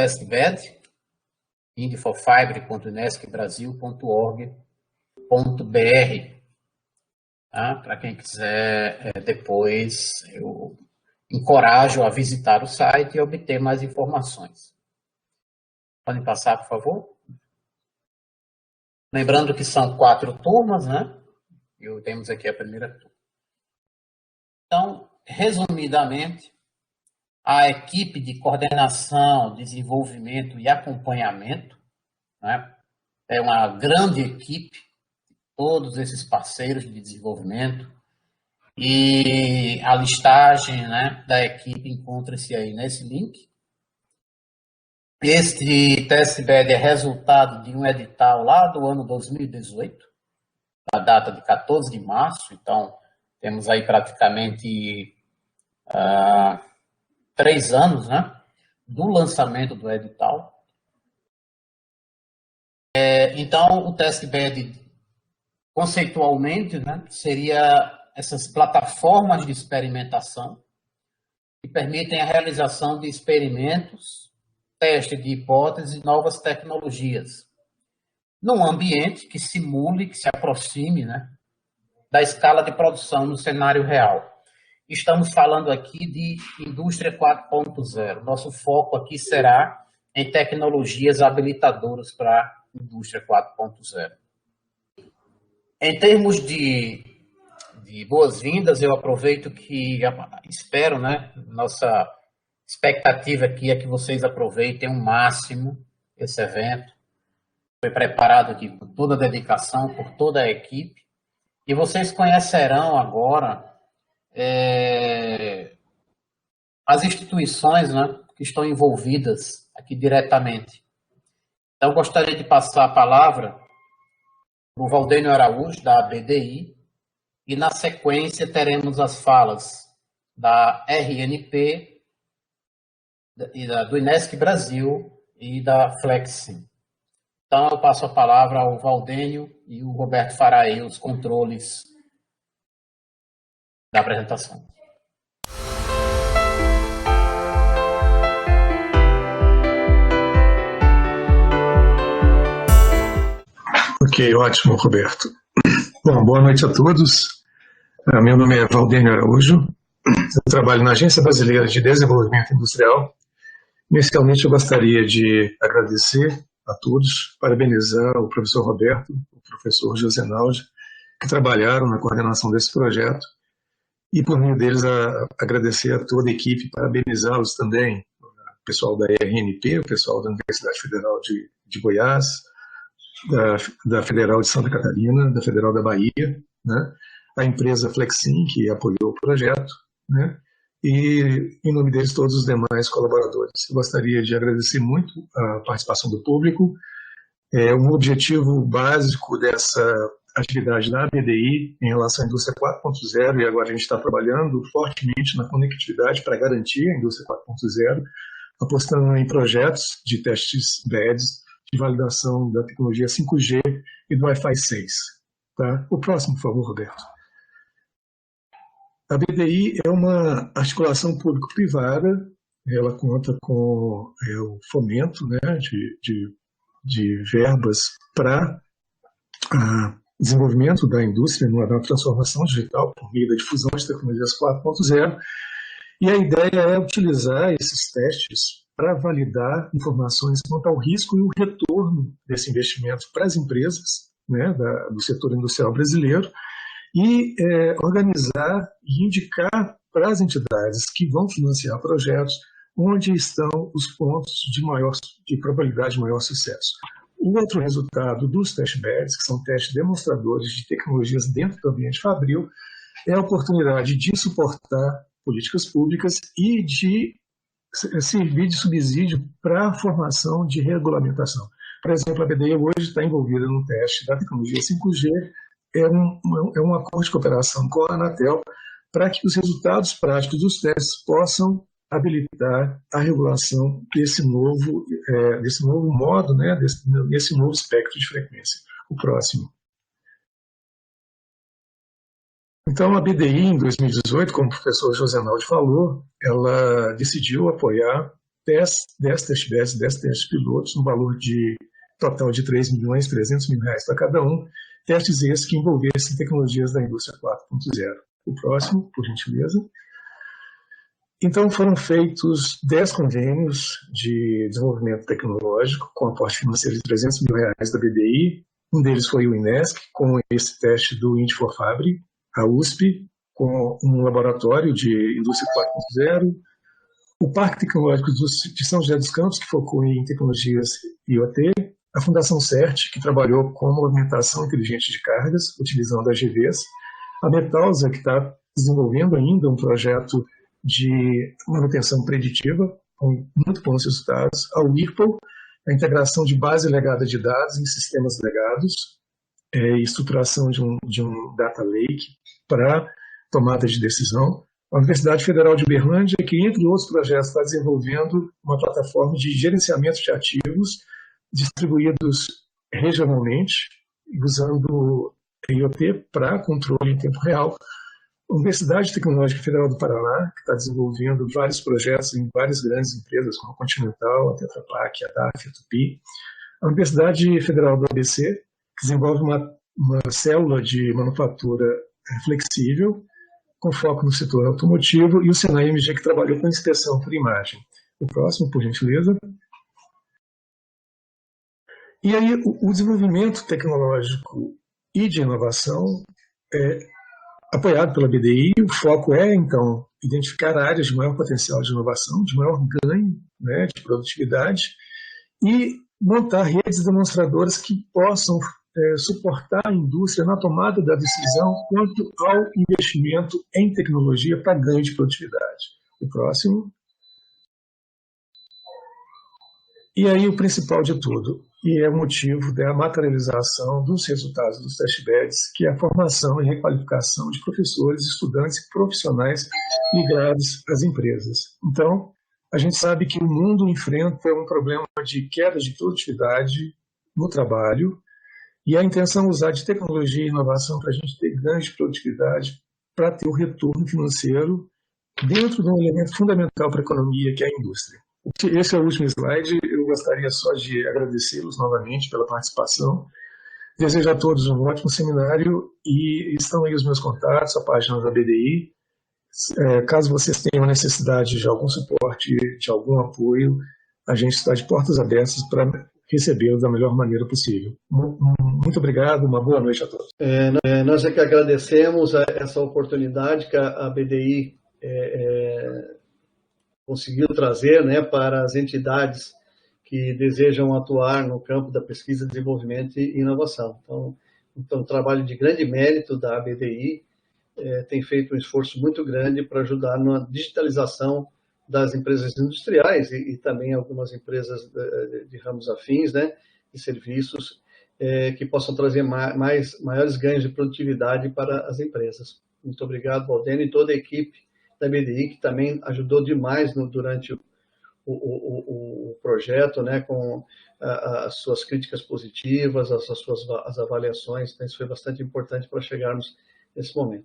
testbed, infofibre.unescbrasil.org.br. Para quem quiser, depois eu encorajo a visitar o site e obter mais informações. Podem passar, por favor? Lembrando que são 4 turmas, né? E temos aqui a primeira turma. Então, resumidamente, a equipe de coordenação, desenvolvimento e acompanhamento, né, é uma grande equipe, todos esses parceiros de desenvolvimento, e a listagem, né, da equipe encontra-se aí nesse link. Este testbed é resultado de um edital lá do ano 2018, na data de 14 de março, então temos aí praticamente 3 anos, né, do lançamento do edital. Então, o testbed, conceitualmente, né, seria essas plataformas de experimentação que permitem a realização de experimentos, teste de hipóteses e novas tecnologias, num ambiente que simule, que se aproxime, né, da escala de produção no cenário real. Estamos falando aqui de indústria 4.0. Nosso foco aqui será em tecnologias habilitadoras para a indústria 4.0. Em termos de boas-vindas, eu aproveito que espero, né, nossa expectativa aqui é que vocês aproveitem ao máximo esse evento. Foi preparado aqui com toda a dedicação, por toda a equipe, e vocês conhecerão agora as instituições, né, que estão envolvidas aqui diretamente. Então, eu gostaria de passar a palavra para o Valdênio Araújo, da BDI, e na sequência teremos as falas da RNP, do Inesc Brasil e da Flexim. Então, eu passo a palavra ao Valdênio e o Roberto fará aí os controles da apresentação. Ok, ótimo, Roberto. Bom, boa noite a todos. Meu nome é Valdênio Araújo. Eu trabalho na Agência Brasileira de Desenvolvimento Industrial. Inicialmente, eu gostaria de agradecer a todos, parabenizar o professor Roberto, o professor Josenaldi, que trabalharam na coordenação desse projeto, e por meio deles agradecer a toda a equipe, parabenizá-los também, o pessoal da RNP, o pessoal da Universidade Federal de Goiás, da Federal de Santa Catarina, da Federal da Bahia, né, a empresa Flexim, que apoiou o projeto, né, e, em nome deles, todos os demais colaboradores. Eu gostaria de agradecer muito a participação do público. Um objetivo básico dessa atividade da BDI em relação à indústria 4.0, e agora a gente está trabalhando fortemente na conectividade para garantir a indústria 4.0, apostando em projetos de testes beds, de validação da tecnologia 5G e do Wi-Fi 6. Tá? O próximo, por favor, Roberto. A BDI é uma articulação público-privada, ela conta com o fomento, né, de verbas para desenvolvimento da indústria, na transformação digital por meio da difusão de tecnologias 4.0, e a ideia é utilizar esses testes para validar informações quanto ao risco e o retorno desse investimento para as empresas, né, do setor industrial brasileiro, e organizar e indicar para as entidades que vão financiar projetos onde estão os pontos de probabilidade de maior sucesso. O outro resultado dos testbeds, que são testes demonstradores de tecnologias dentro do ambiente fabril, é a oportunidade de suportar políticas públicas e de servir de subsídio para a formação de regulamentação. Por exemplo, a BDI hoje está envolvida no teste da tecnologia 5G, é um acordo de cooperação com a Anatel para que os resultados práticos dos testes possam habilitar a regulação desse novo modo, né, desse novo espectro de frequência. O próximo. Então, a BDI, em 2018, como o professor Josenaldi falou, ela decidiu apoiar 10 testbeds, 10 testes pilotos, no valor de total de R$3.300.000 para cada um, testes esses que envolvessem tecnologias da indústria 4.0. O próximo, por gentileza. Então, foram feitos 10 convênios de desenvolvimento tecnológico com aporte financeiro de R$300.000 da BDI. Um deles foi o INESC, com esse teste do Indie4Fabri, a USP, com um laboratório de indústria 4.0, o Parque Tecnológico de São José dos Campos, que focou em tecnologias IoT, a Fundação CERT, que trabalhou com movimentação inteligente de cargas, utilizando AGVs, a Metalsa, que está desenvolvendo ainda um projeto de manutenção preditiva, com muito bons resultados, a Whirlpool, a integração de base legada de dados em sistemas legados, e estruturação de um data lake para tomada de decisão, a Universidade Federal de Uberlândia, que, entre outros projetos, está desenvolvendo uma plataforma de gerenciamento de ativos distribuídos regionalmente, usando IoT para controle em tempo real. A Universidade Tecnológica Federal do Paraná, que está desenvolvendo vários projetos em várias grandes empresas, como a Continental, a Tetra Pak, a DAF, a Tupi. A Universidade Federal do ABC, que desenvolve uma célula de manufatura flexível, com foco no setor automotivo, e o Senai-MG, que trabalhou com inspeção por imagem. O próximo, por gentileza. E aí, o desenvolvimento tecnológico e de inovação é apoiado pela BDI. O foco é, então, identificar áreas de maior potencial de inovação, de maior ganho, né, de produtividade, e montar redes demonstradoras que possam suportar a indústria na tomada da decisão quanto ao investimento em tecnologia para ganho de produtividade. O próximo. E aí o principal de tudo, e é o motivo da materialização dos resultados dos testbeds, que é a formação e requalificação de professores, estudantes e profissionais ligados às empresas. Então, a gente sabe que o mundo enfrenta um problema de queda de produtividade no trabalho, e a intenção é usar de tecnologia e inovação para a gente ter ganho de produtividade, para ter o retorno financeiro dentro de um elemento fundamental para a economia, que é a indústria. Esse é o último slide. Eu gostaria só de agradecê-los novamente pela participação. Desejo a todos um ótimo seminário e estão aí os meus contatos, a página da BDI. Caso vocês tenham necessidade de algum suporte, de algum apoio, a gente está de portas abertas para recebê-lo da melhor maneira possível. Muito obrigado, uma boa noite a todos. Nós é que agradecemos essa oportunidade que a BDI conseguiu trazer, né, para as entidades que desejam atuar no campo da pesquisa, desenvolvimento e inovação. Então um trabalho de grande mérito da BDI, tem feito um esforço muito grande para ajudar na digitalização das empresas industriais e também algumas empresas de ramos afins, né, de serviços, que possam trazer maiores ganhos de produtividade para as empresas. Muito obrigado, Valdênio, e toda a equipe da BDI, que também ajudou demais durante o projeto, né, com as suas críticas positivas, as avaliações. Então, isso foi bastante importante para chegarmos nesse momento.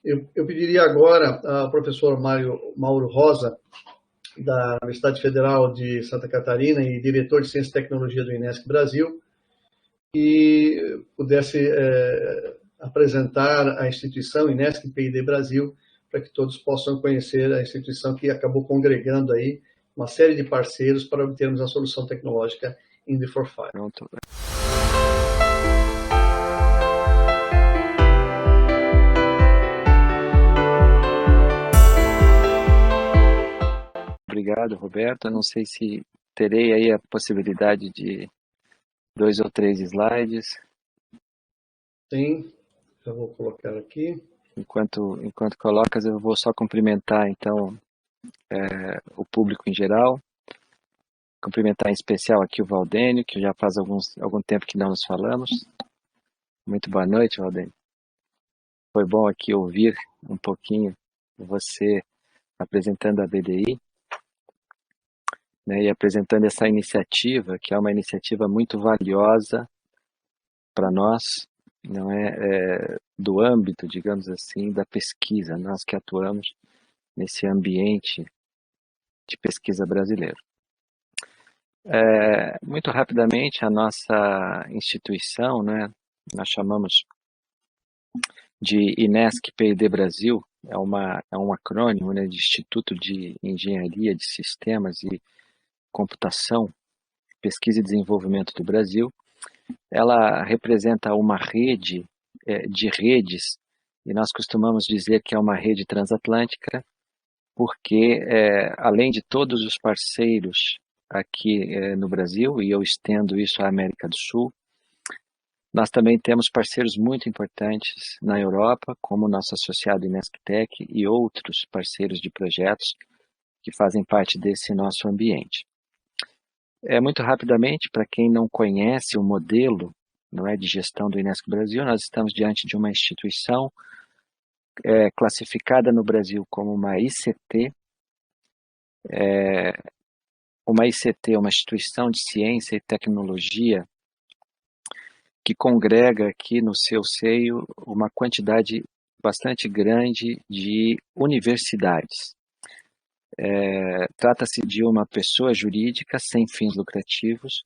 Eu pediria agora ao professor Mauro Rosa, da Universidade Federal de Santa Catarina e diretor de Ciência e Tecnologia do INESC Brasil, que pudesse apresentar a instituição INESC PID Brasil, para que todos possam conhecer a instituição que acabou congregando aí uma série de parceiros para obtermos a solução tecnológica Indie4Fabri. Pronto. Obrigado, Roberto. Eu não sei se terei aí a possibilidade de 2 ou 3 slides. Sim, já vou colocar aqui. Enquanto colocas, eu vou só cumprimentar, então, o público em geral. Cumprimentar em especial aqui o Valdênio, que já faz algum tempo que não nos falamos. Muito boa noite, Valdênio. Foi bom aqui ouvir um pouquinho você apresentando a BDI, né, e apresentando essa iniciativa, que é uma iniciativa muito valiosa para nós, não do âmbito, digamos assim, da pesquisa, nós que atuamos nesse ambiente de pesquisa brasileiro. Muito rapidamente, a nossa instituição, né, nós chamamos de INESC P&D Brasil, é um acrônimo, né, de Instituto de Engenharia de Sistemas e Computação, Pesquisa e Desenvolvimento do Brasil. Ela representa uma rede de redes, e nós costumamos dizer que é uma rede transatlântica, porque além de todos os parceiros aqui no Brasil, e eu estendo isso à América do Sul, nós também temos parceiros muito importantes na Europa, como o nosso associado Inesc-Tec e outros parceiros de projetos que fazem parte desse nosso ambiente. Muito rapidamente, para quem não conhece o modelo, não é, de gestão do Inesc Brasil, nós estamos diante de uma instituição classificada no Brasil como uma ICT, uma instituição de ciência e tecnologia que congrega aqui no seu seio uma quantidade bastante grande de universidades. Trata-se de uma pessoa jurídica sem fins lucrativos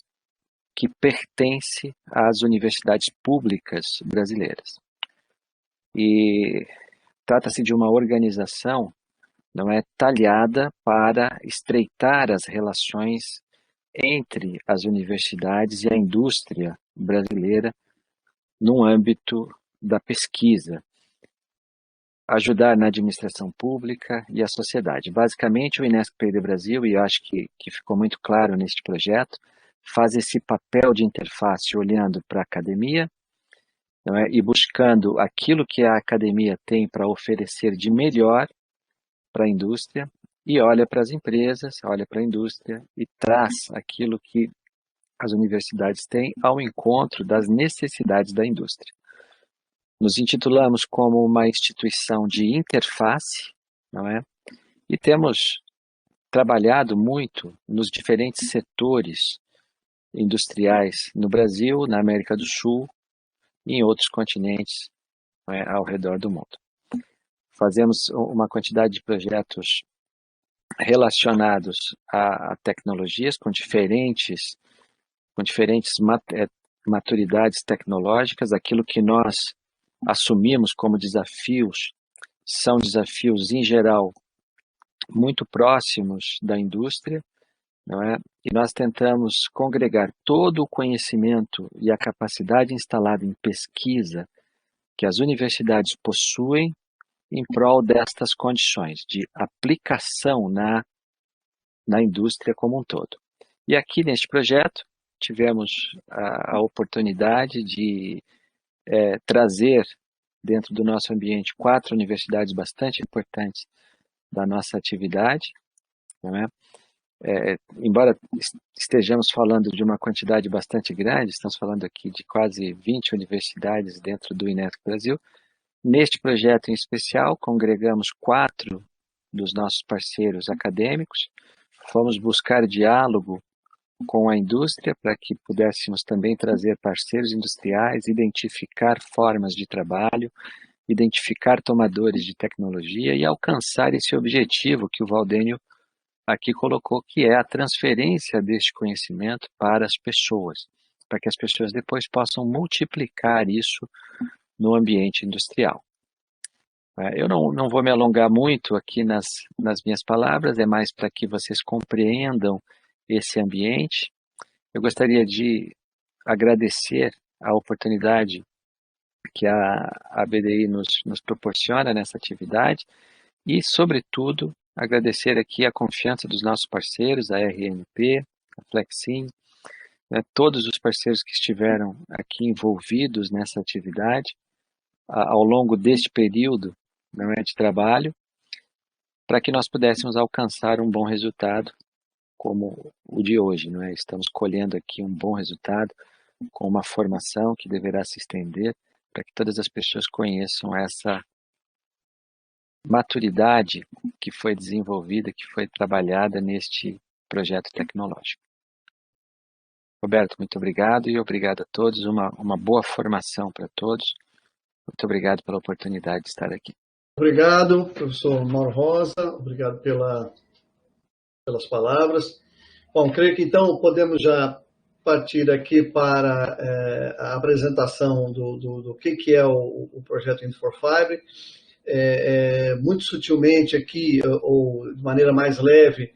que pertence às universidades públicas brasileiras. E trata-se de uma organização, não é, talhada para estreitar as relações entre as universidades e a indústria brasileira no âmbito da pesquisa, ajudar na administração pública e a sociedade. Basicamente, o Inesc P&D Brasil, e eu acho que ficou muito claro neste projeto, faz esse papel de interface olhando para a academia, não é, e buscando aquilo que a academia tem para oferecer de melhor para a indústria, e olha para as empresas, olha para a indústria e traz aquilo que as universidades têm ao encontro das necessidades da indústria. Nos intitulamos como uma instituição de interface, não é? E temos trabalhado muito nos diferentes setores industriais no Brasil, na América do Sul e em outros continentes, não é, ao redor do mundo. Fazemos uma quantidade de projetos relacionados a tecnologias com diferentes maturidades tecnológicas. Aquilo que nós assumimos como desafios são desafios, em geral, muito próximos da indústria, não é? E nós tentamos congregar todo o conhecimento e a capacidade instalada em pesquisa que as universidades possuem em prol destas condições de aplicação na indústria como um todo. E aqui neste projeto tivemos a oportunidade de trazer dentro do nosso ambiente 4 universidades bastante importantes da nossa atividade, não é? Embora estejamos falando de uma quantidade bastante grande, estamos falando aqui de quase 20 universidades dentro do Inesc Brasil. Neste projeto em especial, congregamos 4 dos nossos parceiros acadêmicos, fomos buscar diálogo com a indústria para que pudéssemos também trazer parceiros industriais, identificar formas de trabalho, identificar tomadores de tecnologia e alcançar esse objetivo que o Valdênio aqui colocou, que é a transferência deste conhecimento para as pessoas, para que as pessoas depois possam multiplicar isso no ambiente industrial. Eu não vou me alongar muito aqui nas minhas palavras, é mais para que vocês compreendam esse ambiente. Eu gostaria de agradecer a oportunidade que a BDI nos proporciona nessa atividade e, sobretudo, agradecer aqui a confiança dos nossos parceiros, a RNP, a Flexim, né, todos os parceiros que estiveram aqui envolvidos nessa atividade ao longo deste período, não é, de trabalho, para que nós pudéssemos alcançar um bom resultado como o de hoje, não é? Estamos colhendo aqui um bom resultado com uma formação que deverá se estender para que todas as pessoas conheçam essa maturidade que foi desenvolvida, que foi trabalhada neste projeto tecnológico. Roberto, muito obrigado e obrigado a todos, uma boa formação para todos. Muito obrigado pela oportunidade de estar aqui. Obrigado, professor Mauro Rosa, obrigado pelas palavras. Bom, creio que então podemos já partir aqui para a apresentação do que é o projeto Into for Fiber. Muito sutilmente aqui, ou de maneira mais leve,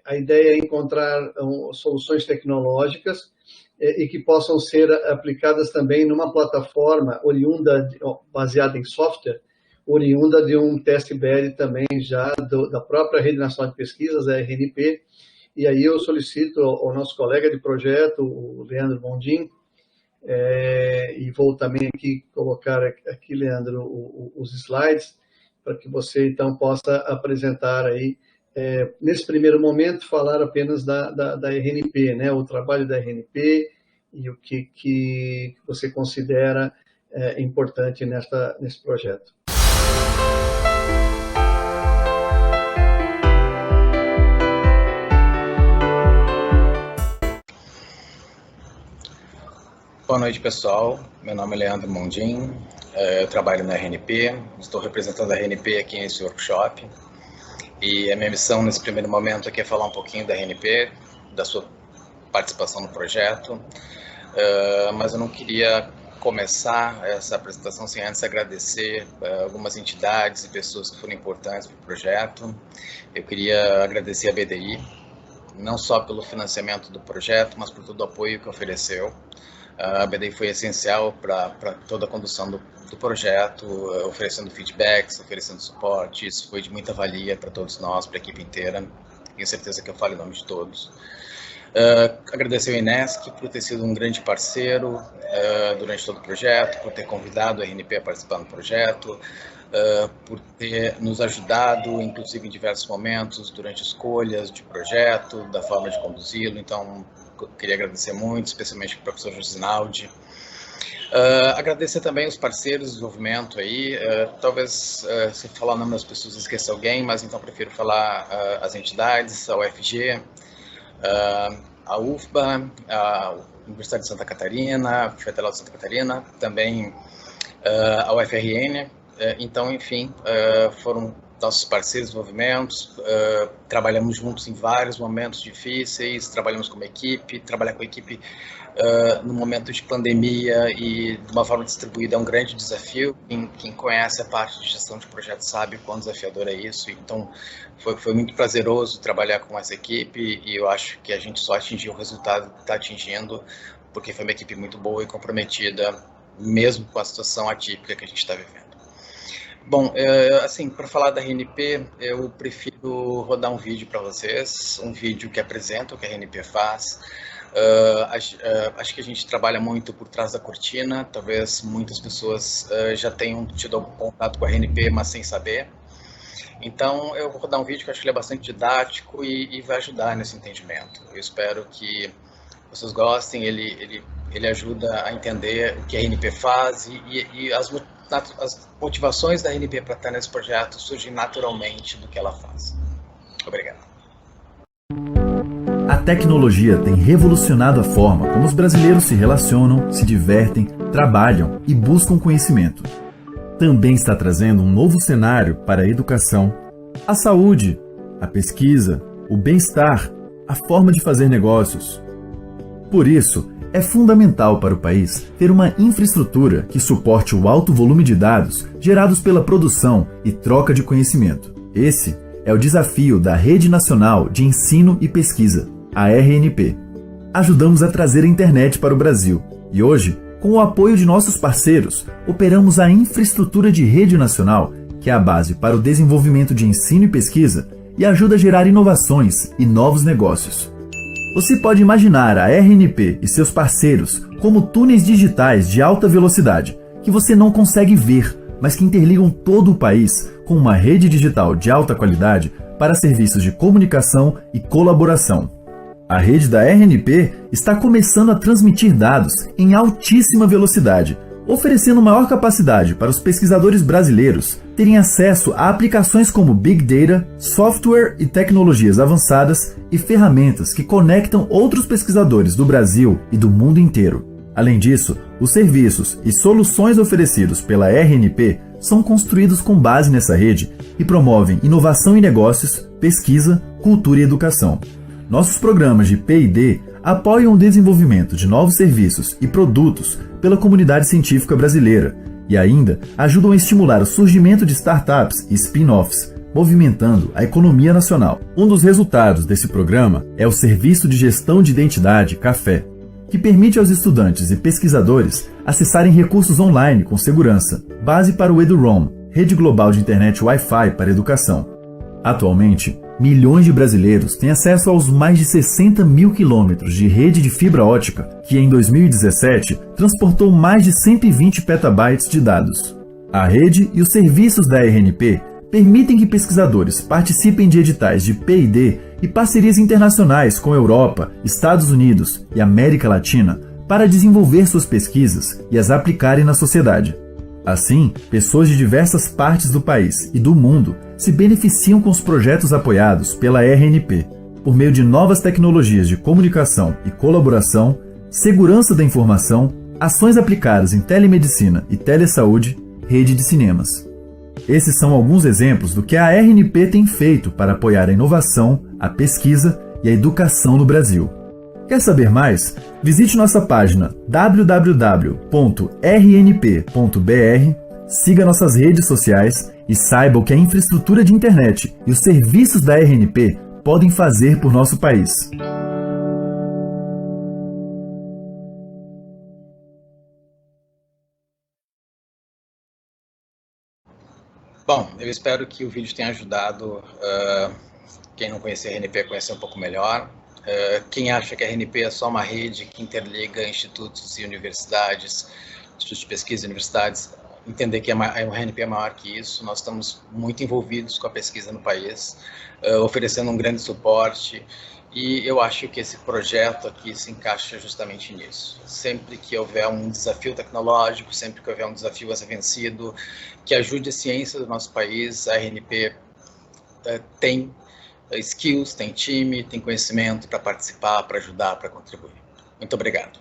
a ideia é encontrar soluções tecnológicas e que possam ser aplicadas também numa plataforma baseada em software, oriunda de um testbed também já da própria Rede Nacional de Pesquisas, a RNP. E aí eu solicito ao nosso colega de projeto, o Leandro Mondin, e vou também aqui colocar aqui, Leandro, os slides, para que você então possa apresentar aí, nesse primeiro momento, falar apenas da RNP, né, o trabalho da RNP e o que você considera importante nesse projeto. Boa noite, pessoal. Meu nome é Leandro Mondin, eu trabalho na RNP, estou representando a RNP aqui nesse workshop. E a minha missão nesse primeiro momento aqui é falar um pouquinho da RNP, da sua participação no projeto, mas eu não queria começar essa apresentação sem antes agradecer algumas entidades e pessoas que foram importantes para o projeto. Eu queria agradecer a BDI, não só pelo financiamento do projeto, mas por todo o apoio que ofereceu. A BDI foi essencial para toda a condução do projeto, oferecendo feedbacks, oferecendo suporte. Isso foi de muita valia para todos nós, para a equipe inteira. Tenho certeza que eu falo em nome de todos. Agradecer ao INESC por ter sido um grande parceiro durante todo o projeto, por ter convidado a RNP a participar do projeto, por ter nos ajudado, inclusive em diversos momentos, durante escolhas de projeto, da forma de conduzi-lo. Então, queria agradecer muito, especialmente o professor Josinaldi. Agradecer também os parceiros de desenvolvimento aí. Talvez, se eu falar o nome das pessoas, esqueça alguém, mas então prefiro falar as entidades, a UFG, a UFBA, a Universidade de Santa Catarina, a Federal de Santa Catarina, também a UFRN. Então, enfim, foram nossos parceiros de desenvolvimento, trabalhamos juntos em vários momentos difíceis, trabalhamos como equipe, trabalhar com a equipe no momento de pandemia e de uma forma distribuída é um grande desafio. Quem conhece a parte de gestão de projetos sabe o quão desafiador é isso. Então, foi muito prazeroso trabalhar com essa equipe e eu acho que a gente só atingiu o resultado que está atingindo porque foi uma equipe muito boa e comprometida, mesmo com a situação atípica que a gente está vivendo. Bom, assim, para falar da RNP, eu prefiro rodar um vídeo para vocês, um vídeo que apresenta o que a RNP faz. Acho que a gente trabalha muito por trás da cortina, talvez muitas pessoas já tenham tido algum contato com a RNP, mas sem saber. Então, eu vou rodar um vídeo que eu acho que ele é bastante didático e vai ajudar nesse entendimento. Eu espero que vocês gostem, ele ajuda a entender o que a RNP faz e as motivações da RNP para estar nesse projeto surgem naturalmente do que ela faz. Obrigado. A tecnologia tem revolucionado a forma como os brasileiros se relacionam, se divertem, trabalham e buscam conhecimento. Também está trazendo um novo cenário para a educação, a saúde, a pesquisa, o bem-estar, a forma de fazer negócios. Por isso, é fundamental para o país ter uma infraestrutura que suporte o alto volume de dados gerados pela produção e troca de conhecimento. Esse é o desafio da Rede Nacional de Ensino e Pesquisa, a RNP. Ajudamos a trazer a internet para o Brasil e hoje, com o apoio de nossos parceiros, operamos a infraestrutura de rede nacional, que é a base para o desenvolvimento de ensino e pesquisa e ajuda a gerar inovações e novos negócios. Você pode imaginar a RNP e seus parceiros como túneis digitais de alta velocidade, que você não consegue ver, mas que interligam todo o país com uma rede digital de alta qualidade para serviços de comunicação e colaboração. A rede da RNP está começando a transmitir dados em altíssima velocidade, oferecendo maior capacidade para os pesquisadores brasileiros terem acesso a aplicações como Big Data, software e tecnologias avançadas e ferramentas que conectam outros pesquisadores do Brasil e do mundo inteiro. Além disso, os serviços e soluções oferecidos pela RNP são construídos com base nessa rede e promovem inovação em negócios, pesquisa, cultura e educação. Nossos programas de P&D apoiam o desenvolvimento de novos serviços e produtos pela comunidade científica brasileira e ainda ajudam a estimular o surgimento de startups e spin-offs, movimentando a economia nacional. Um dos resultados desse programa é o Serviço de Gestão de Identidade, CAFé, que permite aos estudantes e pesquisadores acessarem recursos online com segurança, base para o EduRoam, rede global de internet Wi-Fi para educação. Atualmente, milhões de brasileiros têm acesso aos mais de 60 mil quilômetros de rede de fibra ótica, que em 2017 transportou mais de 120 petabytes de dados. A rede e os serviços da RNP permitem que pesquisadores participem de editais de P&D e parcerias internacionais com Europa, Estados Unidos e América Latina para desenvolver suas pesquisas e as aplicarem na sociedade. Assim, pessoas de diversas partes do país e do mundo se beneficiam com os projetos apoiados pela RNP, por meio de novas tecnologias de comunicação e colaboração, segurança da informação, ações aplicadas em telemedicina e telesaúde, rede de cinemas. Esses são alguns exemplos do que a RNP tem feito para apoiar a inovação, a pesquisa e a educação no Brasil. Quer saber mais? Visite nossa página www.rnp.br, siga nossas redes sociais e saiba o que a infraestrutura de internet e os serviços da RNP podem fazer por nosso país. Bom, eu espero que o vídeo tenha ajudado quem não conhecia a RNP a conhecer um pouco melhor. Quem acha que a RNP é só uma rede que interliga institutos e universidades, institutos de pesquisa e universidades, entender que a RNP é maior que isso. Nós estamos muito envolvidos com a pesquisa no país, oferecendo um grande suporte, e eu acho que esse projeto aqui se encaixa justamente nisso. Sempre que houver um desafio tecnológico, sempre que houver um desafio a ser vencido, que ajude a ciência do nosso país, a RNP tem skills, tem time, tem conhecimento para participar, para ajudar, para contribuir. Muito obrigado.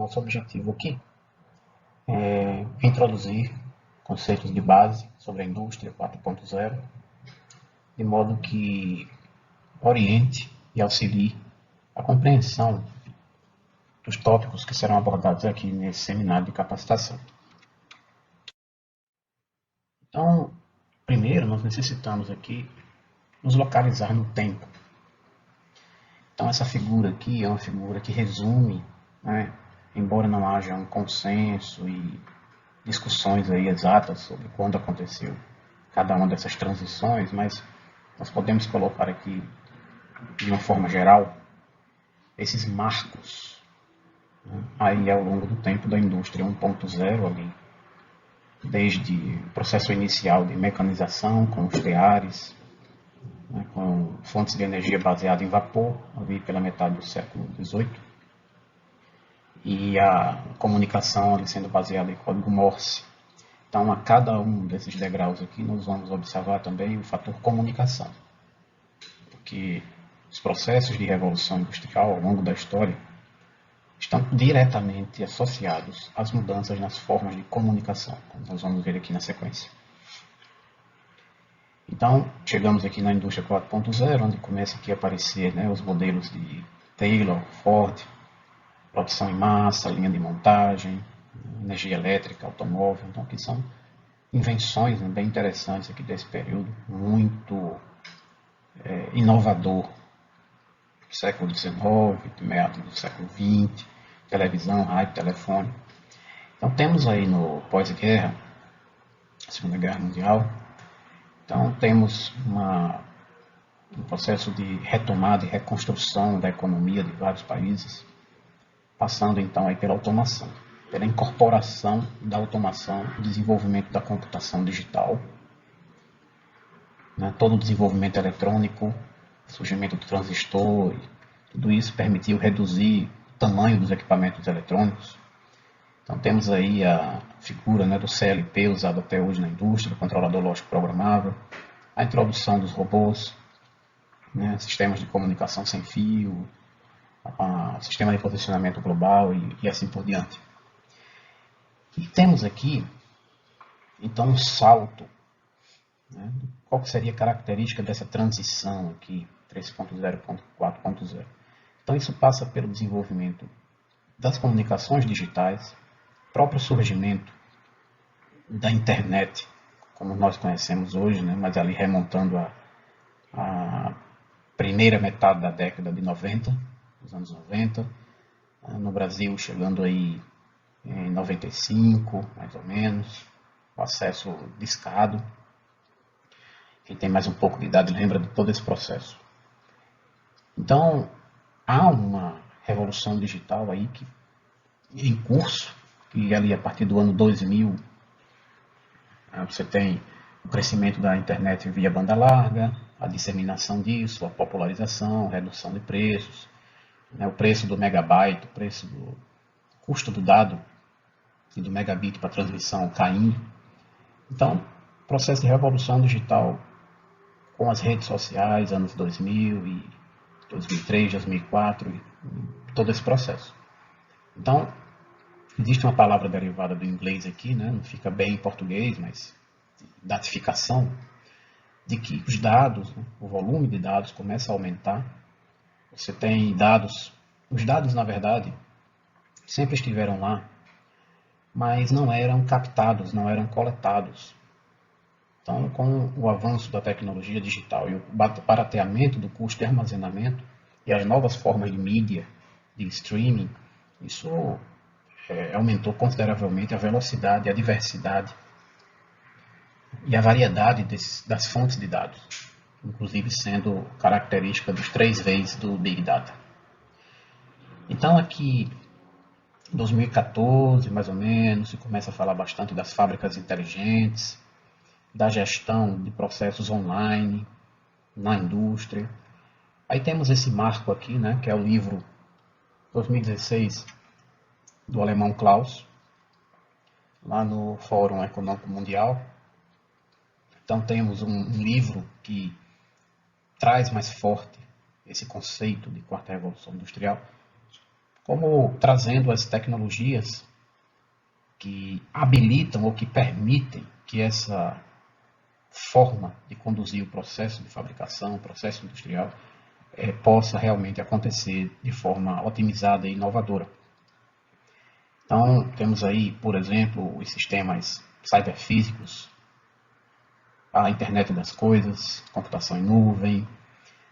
nosso objetivo aqui é introduzir conceitos de base sobre a indústria 4.0, de modo que oriente e auxilie a compreensão dos tópicos que serão abordados aqui nesse seminário de capacitação. Então, primeiro, nós necessitamos aqui nos localizar no tempo. Então, essa figura aqui é uma figura que resume, né, embora não haja um consenso e discussões aí exatas sobre quando aconteceu cada uma dessas transições, mas nós podemos colocar aqui, de uma forma geral, esses marcos, né, aí ao longo do tempo da indústria 1.0 ali, desde o processo inicial de mecanização com os teares, né, com fontes de energia baseada em vapor, ali pela metade do século XVIII, e a comunicação ali sendo baseada em código Morse. Então, a cada um desses degraus aqui, nós vamos observar também o fator comunicação, porque os processos de revolução industrial ao longo da história estão diretamente associados às mudanças nas formas de comunicação, como nós vamos ver aqui na sequência. Então, chegamos aqui na indústria 4.0, onde começa aqui a aparecer, né, os modelos de Taylor, Ford, produção em massa, linha de montagem, energia elétrica, automóvel. Então, aqui são invenções, né, bem interessantes aqui desse período, muito inovador, do século XIX, meados do século XX, televisão, rádio, telefone. Então, temos aí no pós-guerra, Segunda Guerra Mundial, então temos um processo de retomada e reconstrução da economia de vários países, passando então aí pela automação, pela incorporação da automação, desenvolvimento da computação digital, né, todo o desenvolvimento eletrônico, surgimento do transistor, tudo isso permitiu reduzir o tamanho dos equipamentos eletrônicos. Então temos aí a figura, né, do CLP usado até hoje na indústria, controlador lógico programável, a introdução dos robôs, né, sistemas de comunicação sem fio, sistema de posicionamento global e assim por diante. E temos aqui, então, um salto, né, qual que seria a característica dessa transição aqui, 3.0 para 4.0. Então isso passa pelo desenvolvimento das comunicações digitais, próprio surgimento da internet, como nós conhecemos hoje, né, mas ali remontando a primeira metade da década de 90, dos anos 90, no Brasil chegando aí em 95, mais ou menos, o acesso discado. Quem tem mais um pouco de idade lembra de todo esse processo. Então, há uma revolução digital aí que, em curso, que ali a partir do ano 2000, você tem o crescimento da internet via banda larga, a disseminação disso, a popularização, a redução de preços, né, o preço do megabyte, o preço do custo do dado e do megabit para transmissão caindo. Então, processo de revolução digital com as redes sociais, anos 2000 e 2003, 2004, e todo esse processo. Então, existe uma palavra derivada do inglês aqui, né? Não fica bem em português, mas datificação, de que os dados, né, o volume de dados começa a aumentar. Você tem dados, os dados na verdade sempre estiveram lá, mas não eram captados, não eram coletados. Então, com o avanço da tecnologia digital e o barateamento do custo de armazenamento e as novas formas de mídia, de streaming, isso aumentou consideravelmente a velocidade, a diversidade e a variedade das fontes de dados, inclusive sendo característica dos 3 V's do Big Data. Então, aqui, em 2014, mais ou menos, se começa a falar bastante das fábricas inteligentes, da gestão de processos online na indústria. Aí temos esse marco aqui, né, que é o livro 2016 do alemão Klaus, lá no Fórum Econômico Mundial. Então temos um livro que traz mais forte esse conceito de quarta revolução industrial, como trazendo as tecnologias que habilitam ou que permitem que essa forma de conduzir o processo de fabricação, o processo industrial, possa realmente acontecer de forma otimizada e inovadora. Então, temos aí, por exemplo, os sistemas cyberfísicos, a internet das coisas, computação em nuvem.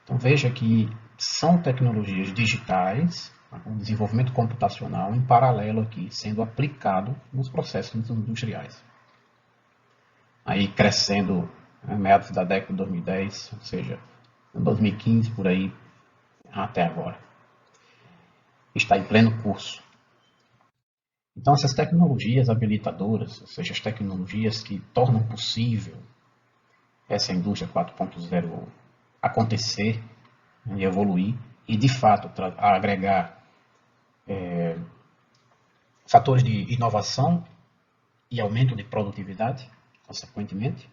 Então, veja que são tecnologias digitais, um desenvolvimento computacional em paralelo aqui, sendo aplicado nos processos industriais. Aí crescendo em meados da década de 2010, ou seja, em 2015 por aí até agora. Está em pleno curso. Então essas tecnologias habilitadoras, ou seja, as tecnologias que tornam possível essa indústria 4.0 acontecer e evoluir e de fato agregar fatores de inovação e aumento de produtividade, consequentemente,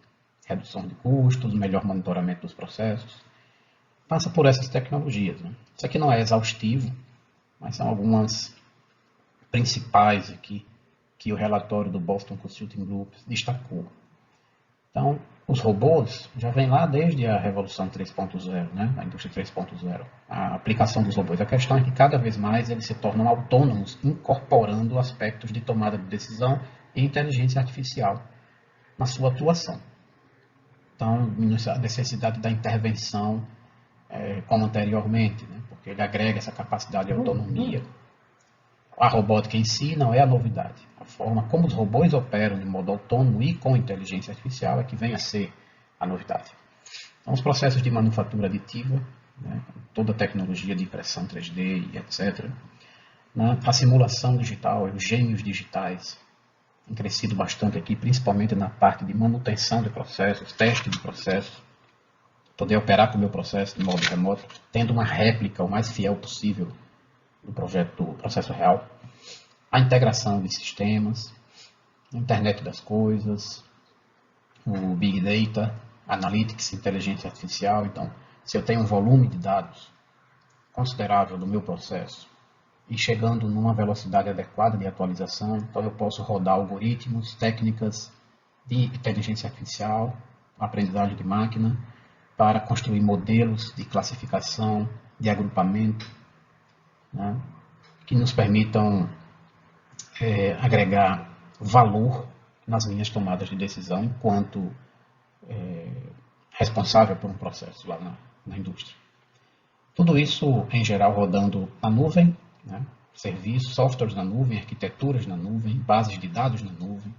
redução de custos, melhor monitoramento dos processos, passa por essas tecnologias. Né? Isso aqui não é exaustivo, mas são algumas principais aqui que o relatório do Boston Consulting Group destacou. Então, os robôs já vêm lá desde a Revolução 3.0, né? A indústria 3.0, a aplicação dos robôs. A questão é que cada vez mais eles se tornam autônomos, incorporando aspectos de tomada de decisão e inteligência artificial na sua atuação. Então, a necessidade da intervenção, como anteriormente, né? Porque ele agrega essa capacidade de autonomia. A robótica em si não é a novidade. A forma como os robôs operam de modo autônomo e com inteligência artificial é que vem a ser a novidade. Então, os processos de manufatura aditiva, né, toda a tecnologia de impressão 3D e etc., né, a simulação digital, os gênios digitais, têm crescido bastante aqui, principalmente na parte de manutenção de processos, teste de processos, poder operar com o meu processo de modo remoto, tendo uma réplica o mais fiel possível do processo real, a integração de sistemas, a internet das coisas, o Big Data, Analytics, inteligência artificial. Então, se eu tenho um volume de dados considerável do meu processo e chegando numa velocidade adequada de atualização, então eu posso rodar algoritmos, técnicas de inteligência artificial, aprendizagem de máquina, para construir modelos de classificação, de agrupamento, né, que nos permitam agregar valor nas minhas tomadas de decisão enquanto responsável por um processo lá na indústria. Tudo isso, em geral, rodando na nuvem, né, serviços, softwares na nuvem, arquiteturas na nuvem, bases de dados na nuvem.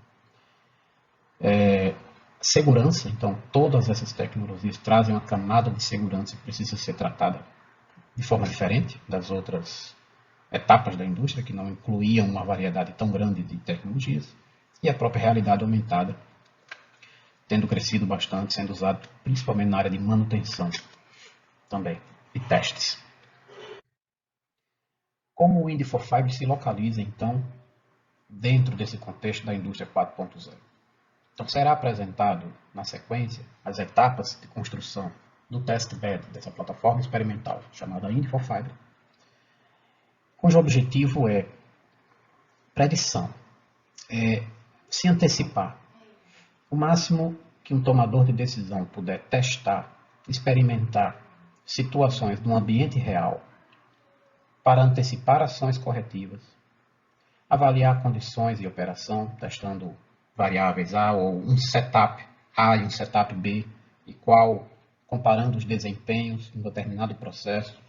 Segurança, então, todas essas tecnologias trazem uma camada de segurança que precisa ser tratada de forma diferente das outras etapas da indústria, que não incluíam uma variedade tão grande de tecnologias, e a própria realidade aumentada, tendo crescido bastante, sendo usado principalmente na área de manutenção também, e testes. Como o Indy for Fiber se localiza, então, dentro desse contexto da indústria 4.0? Então, será apresentado, na sequência, as etapas de construção do testbed dessa plataforma experimental, chamada Indy for Fiber, cujo objetivo é predição, se antecipar. O máximo que um tomador de decisão puder testar, experimentar situações no ambiente real para antecipar ações corretivas, avaliar condições de operação, testando variáveis A ou um setup A e um setup B, e comparando os desempenhos em um determinado processo,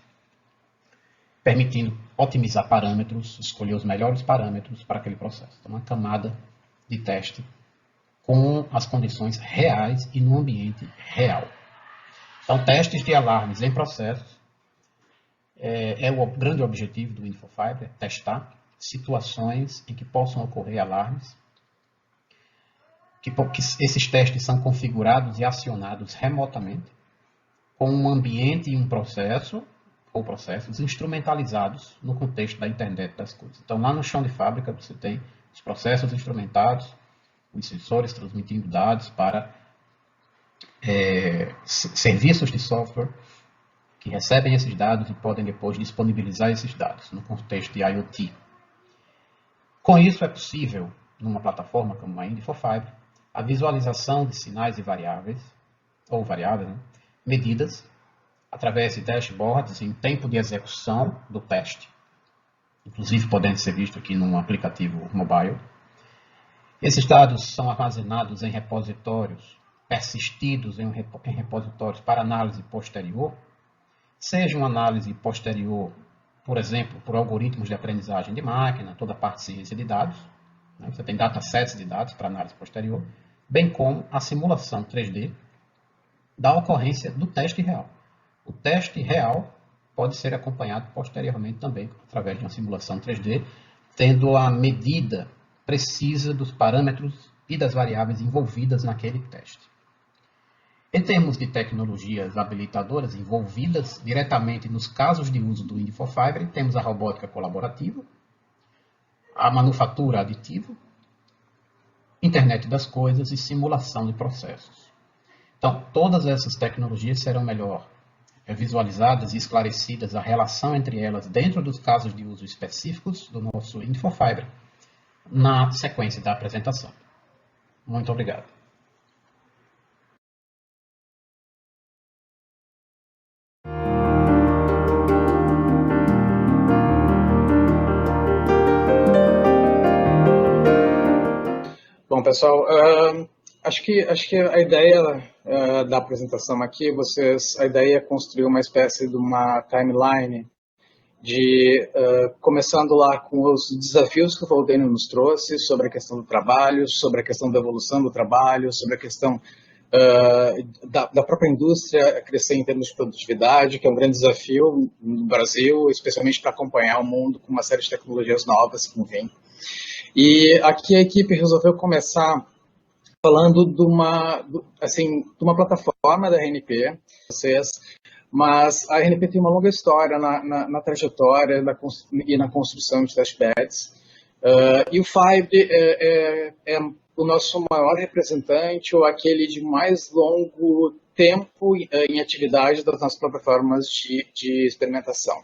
permitindo otimizar parâmetros, escolher os melhores parâmetros para aquele processo. Então, uma camada de teste com as condições reais e no ambiente real. Então, testes de alarmes em processos é o grande objetivo do Indy for Fiber, testar situações em que possam ocorrer alarmes, que esses testes são configurados e acionados remotamente, com um ambiente e um processo, ou processos instrumentalizados no contexto da internet das coisas. Então, lá no chão de fábrica, você tem os processos instrumentados, os sensores transmitindo dados para serviços de software que recebem esses dados e podem depois disponibilizar esses dados no contexto de IoT. Com isso, é possível, numa plataforma como a Indy4Fibre, a visualização de sinais e variáveis, medidas, através de dashboards em tempo de execução do teste, inclusive podendo ser visto aqui num aplicativo mobile. Esses dados são armazenados em repositórios, persistidos em repositórios para análise posterior, seja uma análise posterior, por exemplo, por algoritmos de aprendizagem de máquina, toda a parte de ciência de dados, né? Você tem datasets de dados para análise posterior, bem como a simulação 3D da ocorrência do teste real. O teste real pode ser acompanhado posteriormente também através de uma simulação 3D, tendo a medida precisa dos parâmetros e das variáveis envolvidas naquele teste. Em termos de tecnologias habilitadoras envolvidas diretamente nos casos de uso do Indy4Fibre, temos a robótica colaborativa, a manufatura aditiva, internet das coisas e simulação de processos. Então, todas essas tecnologias serão melhor visualizadas e esclarecidas a relação entre elas dentro dos casos de uso específicos do nosso Indy4Fibre na sequência da apresentação. Muito obrigado. Bom, pessoal, acho que a ideia da apresentação aqui, a ideia é construir uma espécie de uma timeline começando lá com os desafios que o Valdênio nos trouxe sobre a questão do trabalho, sobre a questão da evolução do trabalho, sobre a questão da própria indústria crescer em termos de produtividade, que é um grande desafio no Brasil, especialmente para acompanhar o mundo com uma série de tecnologias novas que vêm. E aqui a equipe resolveu começar falando de uma plataforma da RNP, mas a RNP tem uma longa história na trajetória e na construção de testbeds. E o Fibre é o nosso maior representante, ou aquele de mais longo tempo em atividade das nossas plataformas de experimentação.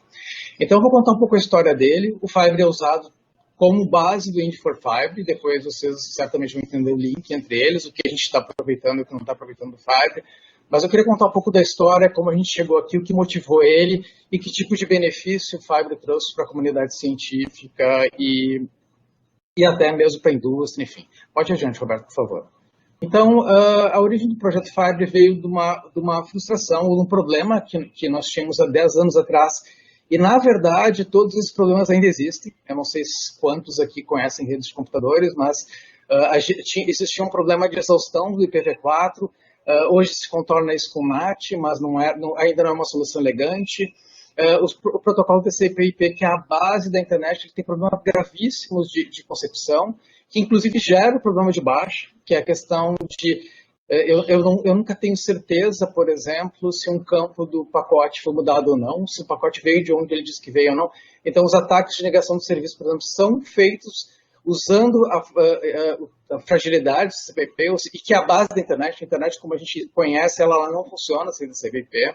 Então, eu vou contar um pouco a história dele. O Fibre é usado como base do Indy4Fibre, depois vocês certamente vão entender o link entre eles, o que a gente está aproveitando e o que não está aproveitando do Fibre. Mas eu queria contar um pouco da história, como a gente chegou aqui, o que motivou ele e que tipo de benefício o Fibre trouxe para a comunidade científica e até mesmo para a indústria, enfim. Pode ir adiante, Roberto, por favor. Então, a origem do projeto Fibre veio de uma frustração, ou de um problema que nós tínhamos há 10 anos atrás. E, na verdade, todos esses problemas ainda existem. Eu não sei quantos aqui conhecem redes de computadores, mas existia um problema de exaustão do IPv4. Hoje se contorna isso com NAT, mas ainda não é uma solução elegante. O protocolo TCP/IP, que é a base da internet, ele tem problemas gravíssimos de concepção, que inclusive gera o problema de baixa, que é a questão de... Eu nunca tenho certeza, por exemplo, se um campo do pacote foi mudado ou não, se o pacote veio de onde ele disse que veio ou não. Então, os ataques de negação de serviço, por exemplo, são feitos usando a fragilidade do TCP/IP, e que é a base da internet. A internet, como a gente conhece, ela não funciona sem TCP/IP.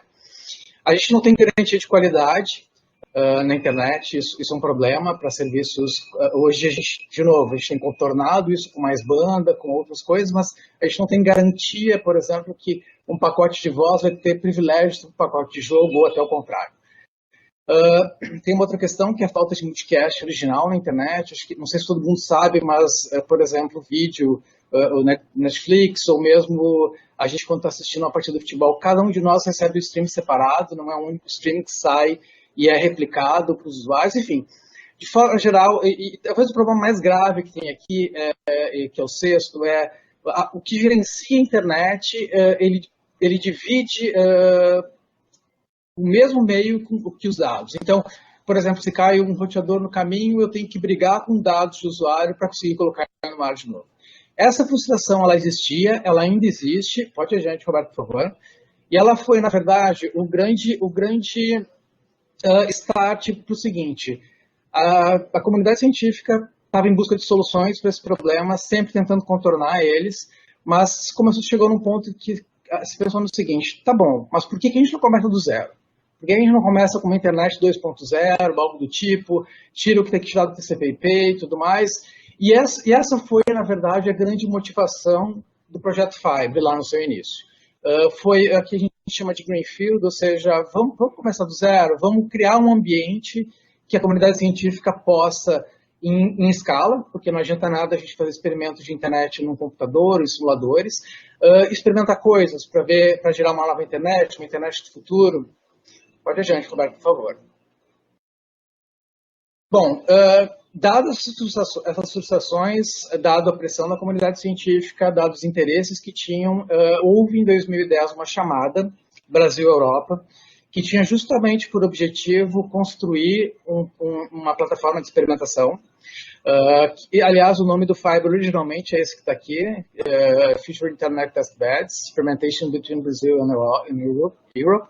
A gente não tem garantia de qualidade na internet, isso é um problema para serviços. Hoje, de novo, a gente tem contornado isso com mais banda, com outras coisas, mas a gente não tem garantia, por exemplo, que um pacote de voz vai ter privilégio sobre um pacote de jogo ou até o contrário. Tem uma outra questão, que é a falta de multicast original na internet. Acho que, não sei se todo mundo sabe, mas, por exemplo, vídeo, o Netflix, ou mesmo a gente, quando está assistindo uma partida de futebol, cada um de nós recebe o stream separado, não é um único stream que sai e é replicado para os usuários, enfim. De forma geral, e talvez o problema mais grave que tem aqui, que é o sexto, o que gerencia a internet, ele divide o mesmo meio que os dados. Então, por exemplo, se cai um roteador no caminho, eu tenho que brigar com dados de usuário para conseguir colocar no ar de novo. Essa frustração, ela existia, ela ainda existe. Pode ir adiante, Roberto, por favor. E ela foi, na verdade, o grande start para o seguinte: a comunidade científica estava em busca de soluções para esse problema, sempre tentando contornar eles, mas chegou num ponto que se pensou no seguinte: tá bom, mas por que a gente não começa do zero? Por que a gente não começa com uma internet 2.0, algo do tipo, tira o que tem que tirar do TCP/IP e tudo mais? E essa foi, na verdade, a grande motivação do projeto Fibre lá no seu início. Foi o que a gente chama de Greenfield, ou seja, vamos começar do zero, vamos criar um ambiente que a comunidade científica possa, em escala, porque não adianta nada a gente fazer experimentos de internet num computador, em simuladores, experimentar coisas para gerar uma nova internet, uma internet do futuro. Pode adiante, Roberto, por favor. Bom, dadas essas frustrações, dado a pressão da comunidade científica, dados os interesses que tinham, houve em 2010 uma chamada Brasil-Europa, que tinha justamente por objetivo construir uma plataforma de experimentação. Aliás, o nome do Fibre originalmente é esse que está aqui, Future Internet Test Beds, Experimentation Between Brazil and Europe.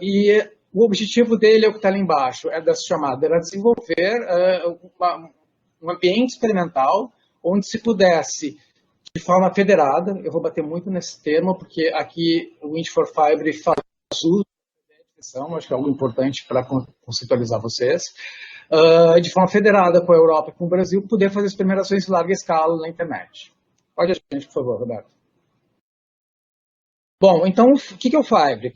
E o objetivo dele é o que está ali embaixo, dessa chamada, era desenvolver um ambiente experimental onde se pudesse, de forma federada, eu vou bater muito nesse termo, porque aqui o Wind4Fibre faz uso da definição, acho que é algo importante para conceitualizar vocês, de forma federada com a Europa e com o Brasil, poder fazer experimentações de larga escala na internet. Pode adiante, por favor, Roberto. Bom, então, o que é o Fibre?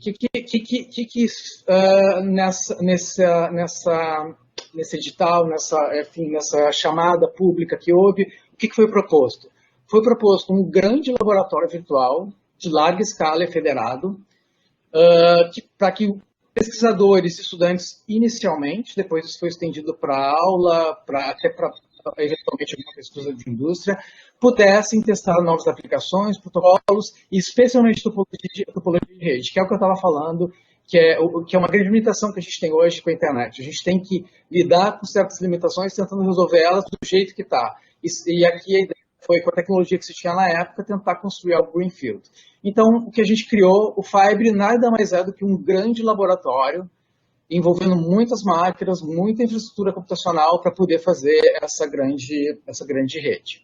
Nesse edital, nessa chamada pública que houve, o que foi proposto? Foi proposto um grande laboratório virtual de larga escala e federado, para que pesquisadores e estudantes inicialmente, depois isso foi estendido para aula, até para eventualmente alguma pesquisa de indústria, pudessem testar novas aplicações, protocolos, e especialmente topologia de rede, que é o que eu estava falando, que é uma grande limitação que a gente tem hoje com a internet. A gente tem que lidar com certas limitações, tentando resolver elas do jeito que está. E aqui a ideia foi, com a tecnologia que se tinha na época, tentar construir algo greenfield. Então, o que a gente criou, o Fibre, nada mais é do que um grande laboratório envolvendo muitas máquinas, muita infraestrutura computacional para poder fazer essa grande rede.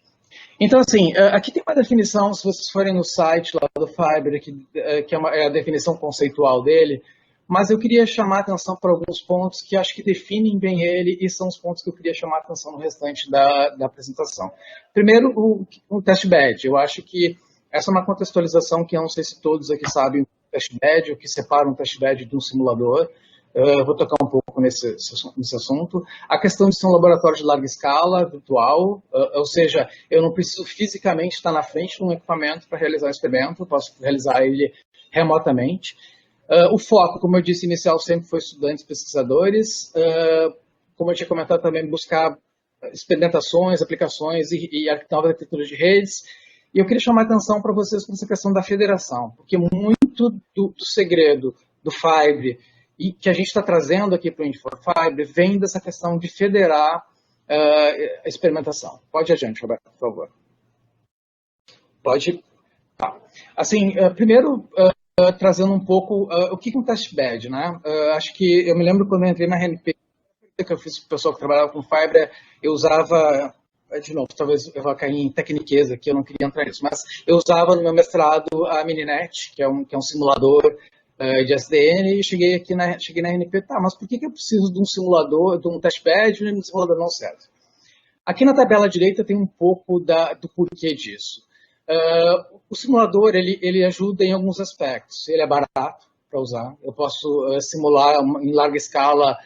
Então, assim, aqui tem uma definição, se vocês forem no site lá do Fibre, que é a definição conceitual dele, mas eu queria chamar a atenção para alguns pontos que acho que definem bem ele e são os pontos que eu queria chamar a atenção no restante da apresentação. Primeiro, o testbed. Eu acho que essa é uma contextualização que eu não sei se todos aqui sabem o testbed, o que separa um testbed de um simulador. Eu vou tocar um pouco nesse assunto. A questão de ser um laboratório de larga escala, virtual, ou seja, eu não preciso fisicamente estar na frente de um equipamento para realizar um experimento, eu posso realizar ele remotamente. O foco, como eu disse, inicial sempre foi estudantes, pesquisadores. Como eu tinha comentado também, buscar experimentações, aplicações e novas arquiteturas de redes. E eu queria chamar a atenção para vocês com essa questão da federação, porque muito do segredo do Fibre e que a gente está trazendo aqui para o Wind4Fibre vem dessa questão de federar a experimentação. Pode ir adiante, Roberto, por favor. Pode. Tá. Assim, primeiro, trazendo um pouco o que é um testbed, né? Acho que eu me lembro quando eu entrei na RNP, que eu fiz com o pessoal que trabalhava com Fibre, eu usava, de novo, talvez eu vá cair em tecniqueza aqui, eu não queria entrar nisso, mas eu usava no meu mestrado a Mininet, que é um simulador de SDN, e cheguei na RNP, tá, mas por que eu preciso de um simulador, de um testbed e um simulador não serve? Aqui na tabela direita tem um pouco do porquê disso. O simulador, ele ajuda em alguns aspectos. Ele é barato para usar, eu posso simular em larga escala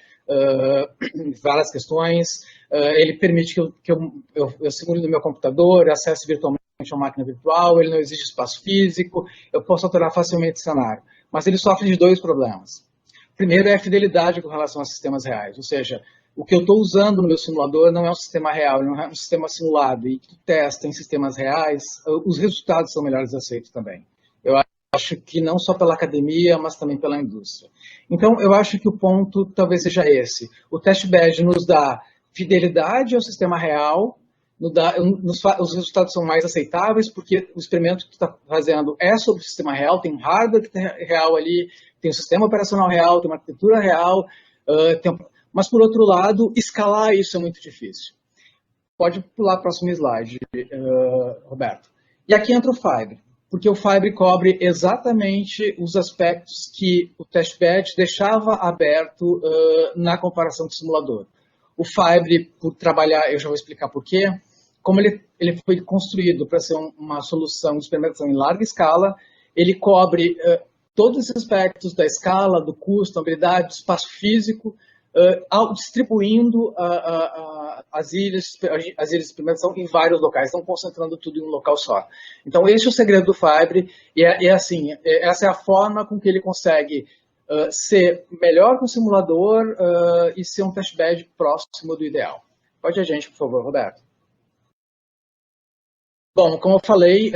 várias questões, ele permite que eu simule no meu computador, acesse virtualmente a máquina virtual, ele não exige espaço físico, eu posso alterar facilmente o cenário. Mas ele sofre de dois problemas. Primeiro é a fidelidade com relação a sistemas reais, ou seja, o que eu estou usando no meu simulador não é um sistema real, não é um sistema simulado, e que testa em sistemas reais, os resultados são melhores aceitos também. Eu acho que não só pela academia, mas também pela indústria. Então, eu acho que o ponto talvez seja esse. O testbed nos dá fidelidade ao sistema real, os resultados são mais aceitáveis, porque o experimento que tu está fazendo é sobre o sistema real, tem um hardware real ali, tem um sistema operacional real, tem uma arquitetura real, mas, por outro lado, escalar isso é muito difícil. Pode pular para o próximo slide, Roberto. E aqui entra o Fibre. porque o Fibre cobre exatamente os aspectos que o testbed deixava aberto na comparação com o simulador. O Fibre, por trabalhar, eu já vou explicar por quê, como ele foi construído para ser uma solução de experimentação em larga escala, ele cobre todos os aspectos da escala, do custo, da habilidade, do espaço físico, distribuindo as ilhas de experimentação em vários locais, não concentrando tudo em um local só. Então, esse é o segredo do Fibre, e assim, essa é a forma com que ele consegue ser melhor que o simulador e ser um testbed próximo do ideal. Pode adiante, por favor, Roberto. Bom, como eu falei,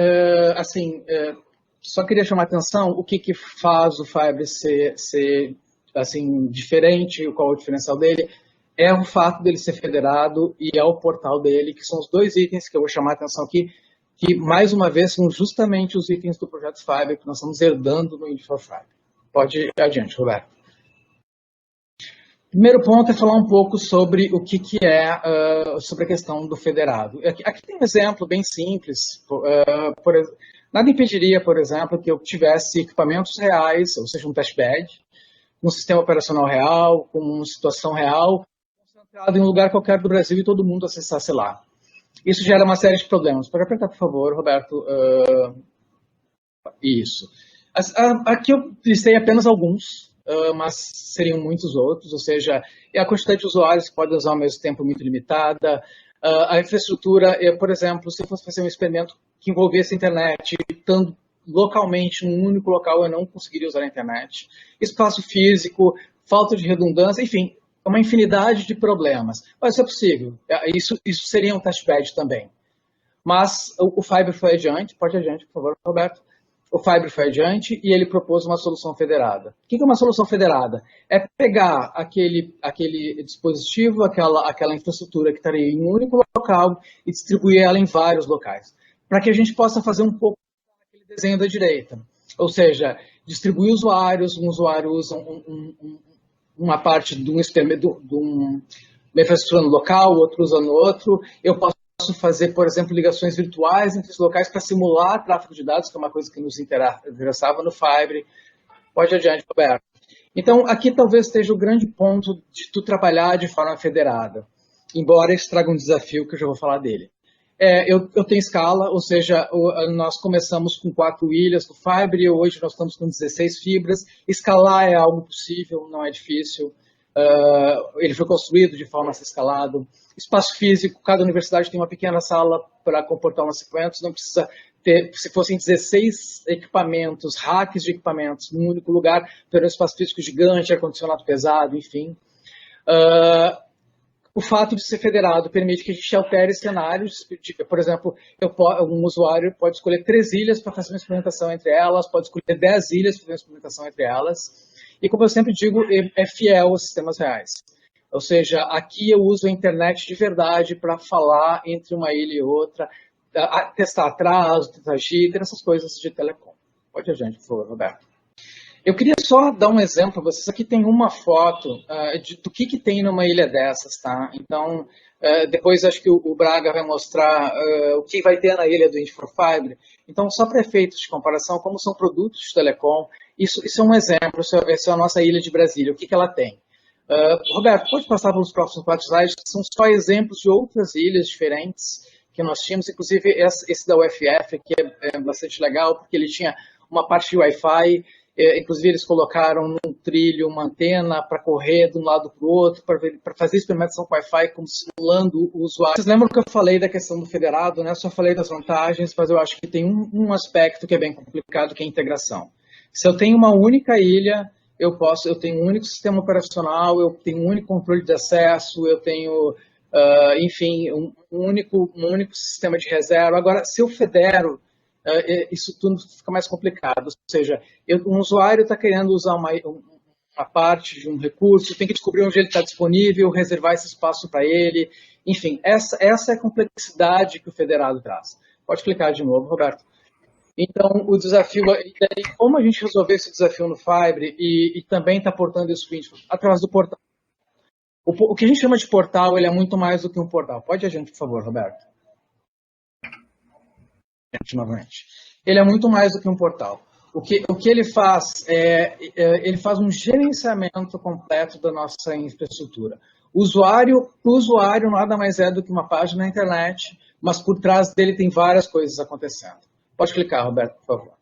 só queria chamar a atenção o que faz o Fibre ser assim, diferente, qual é o diferencial dele, é o fato dele ser federado e é o portal dele, que são os dois itens que eu vou chamar a atenção aqui, que, mais uma vez, são justamente os itens do projeto Fibre que nós estamos herdando no Indy4Fibre. Pode ir adiante, Roberto. Primeiro ponto é falar um pouco sobre o que sobre a questão do federado. Aqui tem um exemplo bem simples. Nada impediria, por exemplo, que eu tivesse equipamentos reais, ou seja, um testbed, um sistema operacional real, com uma situação real, concentrado em um lugar qualquer do Brasil e todo mundo acessasse lá. Isso gera uma série de problemas. Pode apertar, por favor, Roberto. Isso. Aqui eu listei apenas alguns, mas seriam muitos outros, ou seja, a quantidade de usuários que podem usar ao mesmo tempo é muito limitada. A infraestrutura, por exemplo, se eu fosse fazer um experimento que envolvesse a internet, estando localmente num único local, eu não conseguiria usar a internet. Espaço físico, falta de redundância, enfim, uma infinidade de problemas. Mas isso é possível. Isso seria um testbed também. Mas o Fibre foi adiante. Pode ir adiante, por favor, Roberto. O Fibre foi adiante e ele propôs uma solução federada. O que é uma solução federada? É pegar aquele dispositivo, aquela infraestrutura que estaria em um único local e distribuir ela em vários locais, para que a gente possa fazer um pouco daquele desenho da direita. Ou seja, distribuir usuários, um usuário usa uma parte de uma infraestrutura no local, outro usa no outro. Eu posso fazer, por exemplo, ligações virtuais entre os locais para simular tráfego de dados, que é uma coisa que nos interessava no Fibre. Pode adiante, Roberto. Então, aqui talvez esteja o grande ponto de tu trabalhar de forma federada, embora isso traga um desafio que eu já vou falar dele. Eu tenho escala, ou seja, nós começamos com 4 ilhas do Fibre, hoje nós estamos com 16 fibras. Escalar é algo possível, não é difícil. Ele foi construído de forma a ser escalado. Espaço físico, cada universidade tem uma pequena sala para comportar uns equipamentos, não precisa ter, se fossem 16 equipamentos, racks de equipamentos num único lugar, ter um espaço físico gigante, ar-condicionado pesado, enfim. O fato de ser federado permite que a gente altere cenários. Por exemplo, um usuário pode escolher 3 ilhas para fazer uma experimentação entre elas, pode escolher 10 ilhas para fazer uma experimentação entre elas. E, como eu sempre digo, é fiel aos sistemas reais. Ou seja, aqui eu uso a internet de verdade para falar entre uma ilha e outra, testar atraso, testar jitter, essas coisas de telecom. Pode adiante, por favor, Roberto. Eu queria só dar um exemplo para vocês. Aqui tem uma foto do que tem numa ilha dessas, tá? Então, depois acho que o Braga vai mostrar o que vai ter na ilha do Indy4Fibre. Então, só para efeitos de comparação, como são produtos de telecom, isso é um exemplo, essa é a nossa ilha de Brasília, o que ela tem. Roberto, pode passar pelos próximos 4 slides, que são só exemplos de outras ilhas diferentes que nós tínhamos, inclusive esse da UFF aqui é bastante legal, porque ele tinha uma parte de Wi-Fi, inclusive eles colocaram num trilho uma antena para correr de um lado para o outro, para fazer experimentação com Wi-Fi, como simulando o usuário. Vocês lembram que eu falei da questão do federado, né? Só falei das vantagens, mas eu acho que tem um aspecto que é bem complicado, que é a integração. Se eu tenho uma única ilha, eu tenho um único sistema operacional, eu tenho um único controle de acesso, eu tenho, enfim, um único sistema de reserva. Agora, se eu federo, isso tudo fica mais complicado. Ou seja, um usuário está querendo usar uma parte de um recurso, tem que descobrir onde ele está disponível, reservar esse espaço para ele. Enfim, essa é a complexidade que o federado traz. Pode clicar de novo, Roberto. Então, o desafio, como a gente resolver esse desafio no Fibre e também está portando isso através do portal. O que a gente chama de portal, ele é muito mais do que um portal. Pode adiante, por favor, Roberto. Novamente. Ele é muito mais do que um portal. O que ele faz ele faz um gerenciamento completo da nossa infraestrutura. O usuário nada mais é do que uma página na internet, mas por trás dele tem várias coisas acontecendo. Pode clicar, Roberto, por favor.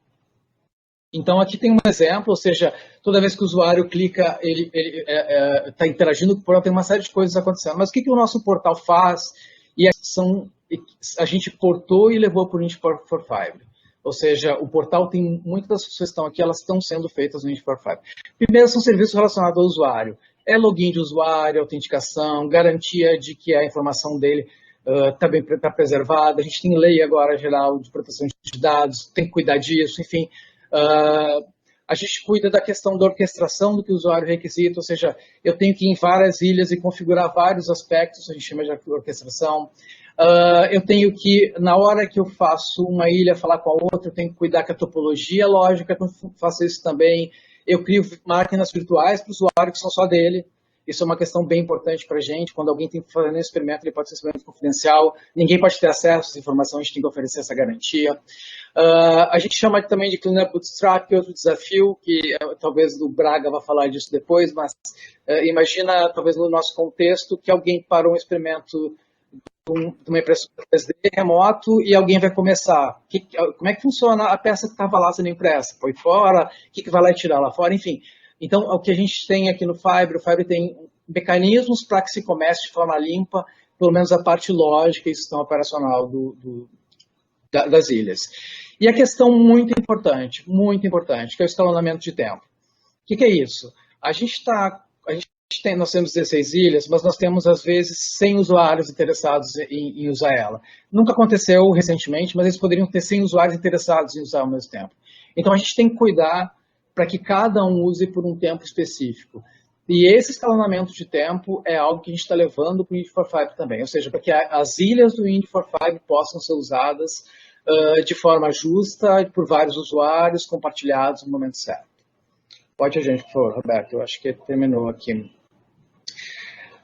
Então, aqui tem um exemplo, ou seja, toda vez que o usuário clica, ele está interagindo com o portal, tem uma série de coisas acontecendo. Mas o que o nosso portal faz? A gente portou e levou para o Indie for Fiber. Ou seja, o portal tem muitas das coisas que estão aqui, elas estão sendo feitas no Indie for Fiber. Primeiro, são serviços relacionados ao usuário. É login de usuário, autenticação, garantia de que a informação dele está preservada. A gente tem lei agora geral de proteção de dados, tem que cuidar disso, enfim. A gente cuida da questão da orquestração do que o usuário requisita, ou seja, eu tenho que ir em várias ilhas e configurar vários aspectos, a gente chama de orquestração. Eu tenho que, na hora que eu faço uma ilha falar com a outra, eu tenho que cuidar que a topologia lógica, eu faço isso também. Eu crio máquinas virtuais para o usuário que são só dele. Isso é uma questão bem importante para a gente. Quando alguém tem que fazer um experimento, ele pode ser experimento confidencial. Ninguém pode ter acesso a essa informação, a gente tem que oferecer essa garantia. A gente chama também de Cleanup Bootstrap, que é outro desafio, que talvez o Braga vá falar disso depois, mas imagina, talvez no nosso contexto, que alguém parou um experimento de uma impressora 3D remoto e alguém vai começar. Como é que funciona a peça que estava lá sendo impressa? Põe fora? O que vai lá e tirar lá fora? Enfim. Então, o que a gente tem aqui no Fiber, o Fiber tem mecanismos para que se comece de forma limpa, pelo menos a parte lógica e sistema operacional das ilhas. E a questão muito importante, que é o escalonamento de tempo. O que é isso? Nós temos 16 ilhas, mas nós temos, às vezes, 100 usuários interessados em usar ela. Nunca aconteceu recentemente, mas eles poderiam ter 100 usuários interessados em usar ao mesmo tempo. Então, a gente tem que cuidar para que cada um use por um tempo específico. E esse escalonamento de tempo é algo que a gente está levando para o Indie for Fiber também, ou seja, para que as ilhas do Indie for Fiber possam ser usadas de forma justa, por vários usuários, compartilhados no momento certo. Pode a gente, por favor, Roberto, eu acho que terminou aqui.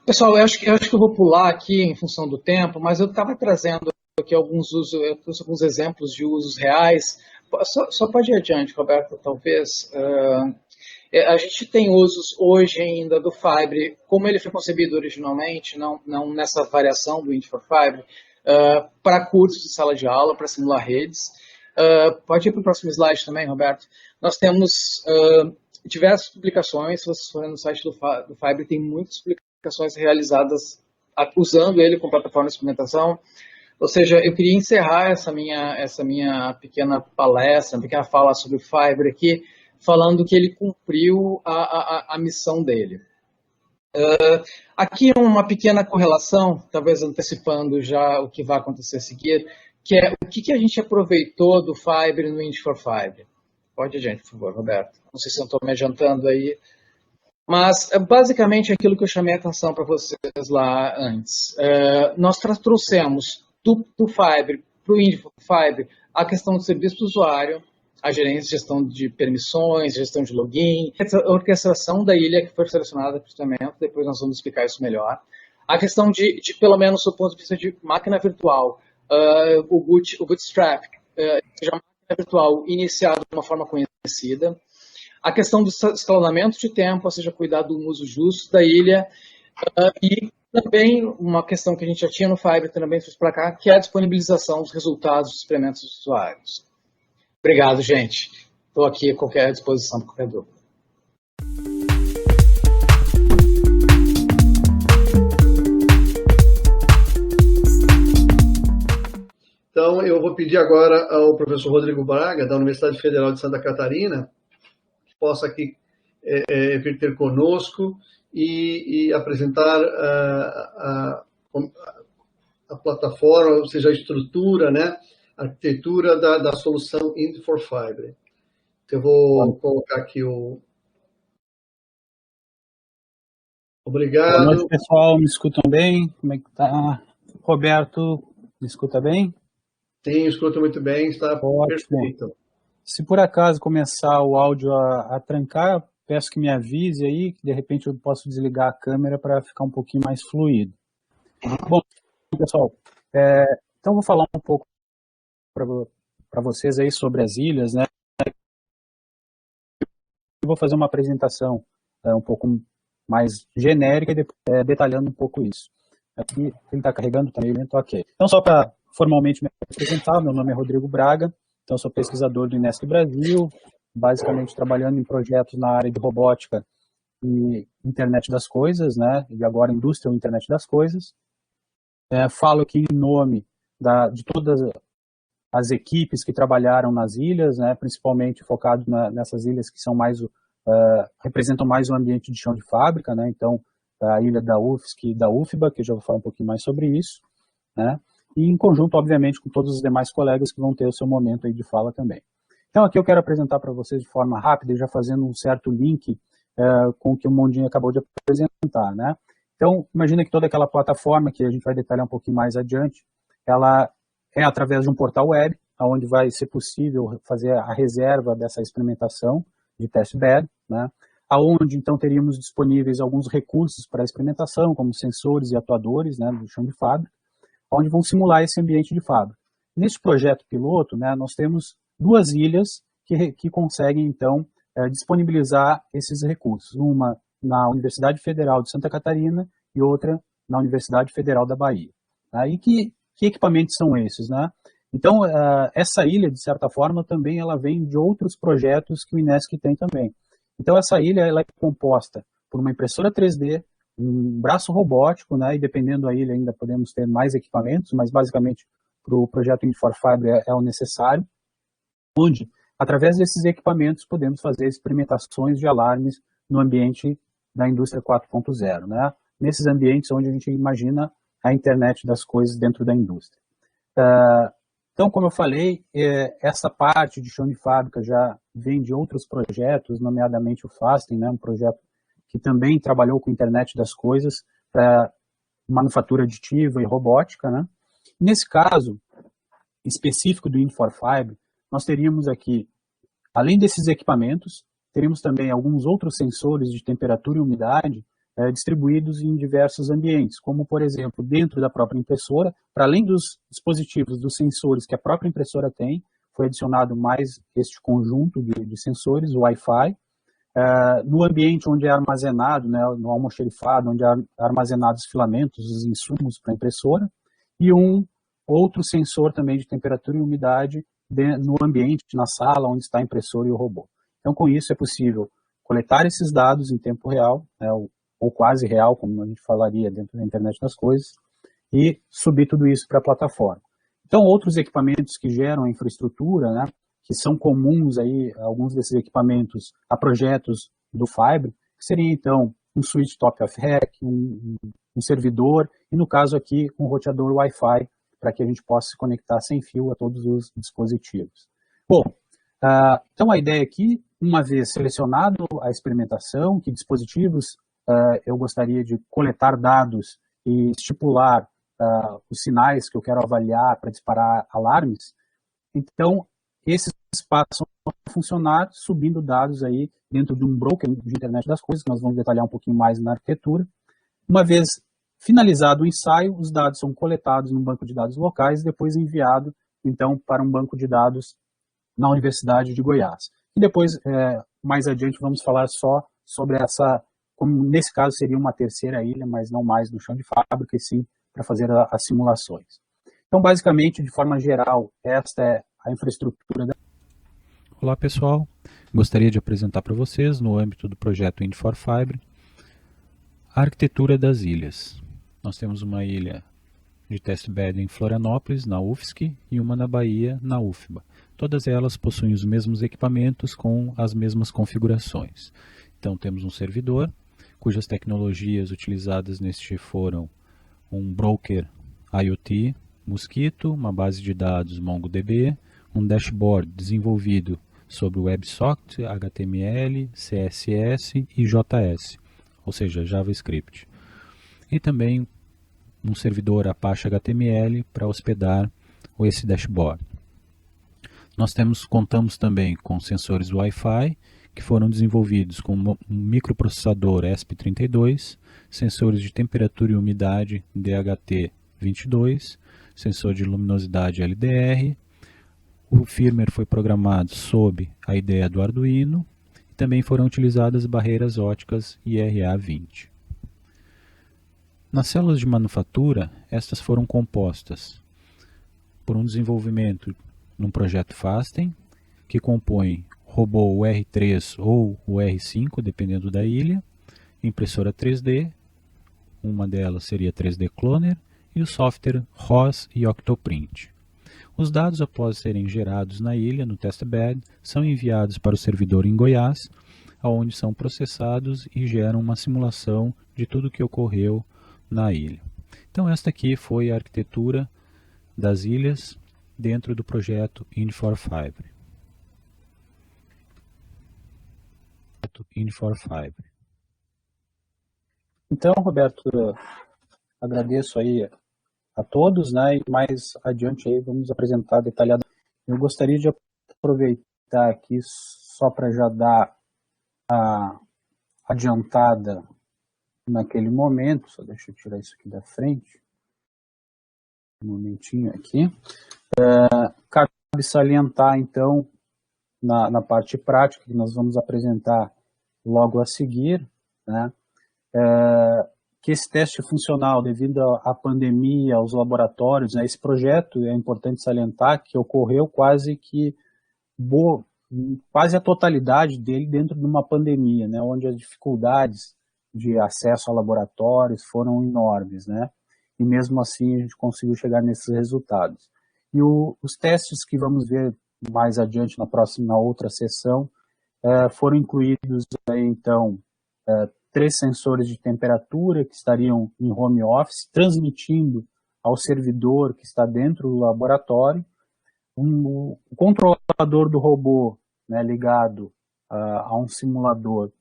Pessoal, eu acho que eu vou pular aqui em função do tempo, mas eu estava trazendo aqui alguns exemplos de usos reais. Só pode ir adiante, Roberto, talvez. A gente tem usos hoje ainda do Fiber, como ele foi concebido originalmente, não nessa variação do Indie for Fiber, para cursos de sala de aula, para simular redes. Pode ir para o próximo slide também, Roberto. Nós temos diversas publicações, se vocês forem no site do Fiber, tem muitas publicações realizadas usando ele como plataforma de experimentação. Ou seja, eu queria encerrar essa minha pequena palestra, uma pequena fala sobre o Fiber aqui, falando que ele cumpriu a missão dele. Aqui uma pequena correlação, talvez antecipando já o que vai acontecer a seguir, que é o que a gente aproveitou do Fiber no Indie for Fiber. Pode, gente, por favor, Roberto. Não sei se eu estou me adiantando aí. Mas, basicamente, aquilo que eu chamei a atenção para vocês lá antes. Nós trouxemos do Fiber para o Indie for Fiber a questão do serviço do usuário, a gerência, gestão de permissões, gestão de login, a orquestração da ilha que foi selecionada para o instrumento, depois nós vamos explicar isso melhor. A questão de pelo menos, do ponto de vista de máquina virtual, o Bootstrap, seja uma máquina virtual iniciada de uma forma conhecida. A questão do escalonamento de tempo, ou seja, cuidar do uso justo da ilha, e também uma questão que a gente já tinha no Fiber, também trouxe para cá, que é a disponibilização dos resultados dos experimentos dos usuários. Obrigado, gente. Estou aqui a qualquer disposição para qualquer dúvida. Então, eu vou pedir agora ao professor Rodrigo Braga, da Universidade Federal de Santa Catarina, que possa aqui vir ter conosco e apresentar a plataforma, ou seja, a estrutura, né, a arquitetura da solução Indie for Fiber. Eu vou colocar aqui o... Obrigado. Boa noite, pessoal. Me escutam bem? Como é que tá? Roberto, me escuta bem? Sim, escuta muito bem, está ótimo. Perfeito. Se por acaso começar o áudio a trancar, peço que me avise aí, que de repente eu posso desligar a câmera para ficar um pouquinho mais fluido. Bom, pessoal, então vou falar um pouco para vocês aí sobre as ilhas, né? Eu vou fazer uma apresentação um pouco mais genérica e depois, detalhando um pouco isso. Aqui ele está carregando também, então ok. Então só para formalmente me apresentar, meu nome é Rodrigo Braga, então sou pesquisador do INESC Brasil, basicamente trabalhando em projetos na área de robótica e internet das coisas, né? E agora indústria ou internet das coisas. Falo aqui em nome de todas as equipes que trabalharam nas ilhas, né, principalmente focado nessas ilhas que são mais representam mais o ambiente de chão de fábrica, né, então a ilha da UFSC e da UFBA, que eu já vou falar um pouquinho mais sobre isso, né, e em conjunto, obviamente, com todos os demais colegas que vão ter o seu momento aí de fala também. Então aqui eu quero apresentar para vocês de forma rápida, já fazendo um certo link com o que o Mondinho acabou de apresentar, né. Então imagina que toda aquela plataforma que a gente vai detalhar um pouquinho mais adiante, ela é através de um portal web, onde vai ser possível fazer a reserva dessa experimentação de testbed, né? Onde então teríamos disponíveis alguns recursos para a experimentação, como sensores e atuadores, né, do chão de fábrica, onde vão simular esse ambiente de fábrica. Nesse projeto piloto, né, nós temos 2 ilhas que conseguem então disponibilizar esses recursos, uma na Universidade Federal de Santa Catarina e outra na Universidade Federal da Bahia. Tá? E que equipamentos são esses, né? Então, essa ilha, de certa forma, também ela vem de outros projetos que o INESC tem também. Então, essa ilha ela é composta por uma impressora 3D, um braço robótico, né? E dependendo da ilha ainda podemos ter mais equipamentos, mas basicamente para o projeto Infor5 é o necessário, onde, através desses equipamentos, podemos fazer experimentações de alarmes no ambiente da indústria 4.0, né? Nesses ambientes onde a gente imagina a internet das coisas dentro da indústria. Então, como eu falei, essa parte de chão de fábrica já vem de outros projetos, nomeadamente o FASTEM, né, um projeto que também trabalhou com internet das coisas para manufatura aditiva e robótica, né? Nesse caso específico do Infor5, nós teríamos aqui, além desses equipamentos, teríamos também alguns outros sensores de temperatura e umidade distribuídos em diversos ambientes, como, por exemplo, dentro da própria impressora, para além dos dispositivos, dos sensores que a própria impressora tem, foi adicionado mais este conjunto de sensores, o Wi-Fi, no ambiente onde é armazenado, né, no almoxerifado, onde é armazenados os filamentos, os insumos para a impressora, e um outro sensor também de temperatura e umidade no ambiente, na sala onde está a impressora e o robô. Então, com isso, é possível coletar esses dados em tempo real, né, ou quase real, como a gente falaria dentro da internet das coisas, e subir tudo isso para a plataforma. Então, outros equipamentos que geram a infraestrutura, né, que são comuns aí, alguns desses equipamentos a projetos do Fibre, que seria então um switch top of rack, um servidor, e no caso aqui um roteador Wi-Fi, para que a gente possa se conectar sem fio a todos os dispositivos. Bom, então a ideia aqui, uma vez selecionado a experimentação, que dispositivos eu gostaria de coletar dados e estipular os sinais que eu quero avaliar para disparar alarmes, então esses passam a funcionar subindo dados aí dentro de um broker de internet das coisas, que nós vamos detalhar um pouquinho mais na arquitetura. Uma vez finalizado o ensaio, os dados são coletados num banco de dados locais e depois enviado então para um banco de dados na Universidade de Goiás. E depois, mais adiante, vamos falar só sobre essa, como nesse caso seria uma terceira ilha, mas não mais no chão de fábrica, e sim para fazer as simulações. Então, basicamente, de forma geral, esta é a infraestrutura da... Olá, pessoal. Gostaria de apresentar para vocês, no âmbito do projeto Infor5, a arquitetura das ilhas. Nós temos uma ilha de testbed em Florianópolis, na UFSC, e uma na Bahia, na UFBA. Todas elas possuem os mesmos equipamentos com as mesmas configurações. Então, temos um servidor, cujas tecnologias utilizadas neste foram um broker IoT Mosquito, uma base de dados MongoDB, um dashboard desenvolvido sobre WebSocket, HTML, CSS e JS, ou seja, JavaScript. E também um servidor Apache HTML para hospedar esse dashboard. Nós contamos também com sensores Wi-Fi, que foram desenvolvidos com um microprocessador ESP32, sensores de temperatura e umidade DHT22, sensor de luminosidade LDR, O firmware foi programado sob a ideia do Arduino e também foram utilizadas barreiras óticas IRA20. Nas células de manufatura, estas foram compostas por um desenvolvimento num projeto FASTEM, que compõe robô R3 ou o R5, dependendo da ilha, impressora 3D, uma delas seria 3D Cloner, e o software ROS e Octoprint. Os dados, após serem gerados na ilha, no testbed, são enviados para o servidor em Goiás, onde são processados e geram uma simulação de tudo o que ocorreu na ilha. Então esta aqui foi a arquitetura das ilhas dentro do projeto Infor5. Então, Roberto, agradeço aí a todos, né? E mais adiante aí vamos apresentar detalhadamente. Eu gostaria de aproveitar aqui só para já dar a adiantada naquele momento, só deixa eu tirar isso aqui da frente, um momentinho aqui. Cabe salientar, então, na parte prática, que nós vamos apresentar logo a seguir, né, que esse teste funcional, devido à pandemia, aos laboratórios, né, esse projeto, é importante salientar, que ocorreu quase a totalidade dele dentro de uma pandemia, né, onde as dificuldades de acesso a laboratórios foram enormes, né, e mesmo assim a gente conseguiu chegar nesses resultados. E os testes que vamos ver mais adiante na outra sessão, foram incluídos aí, então, 3 sensores de temperatura que estariam em home office, transmitindo ao servidor que está dentro do laboratório. O controlador do robô, né, ligado a um simulador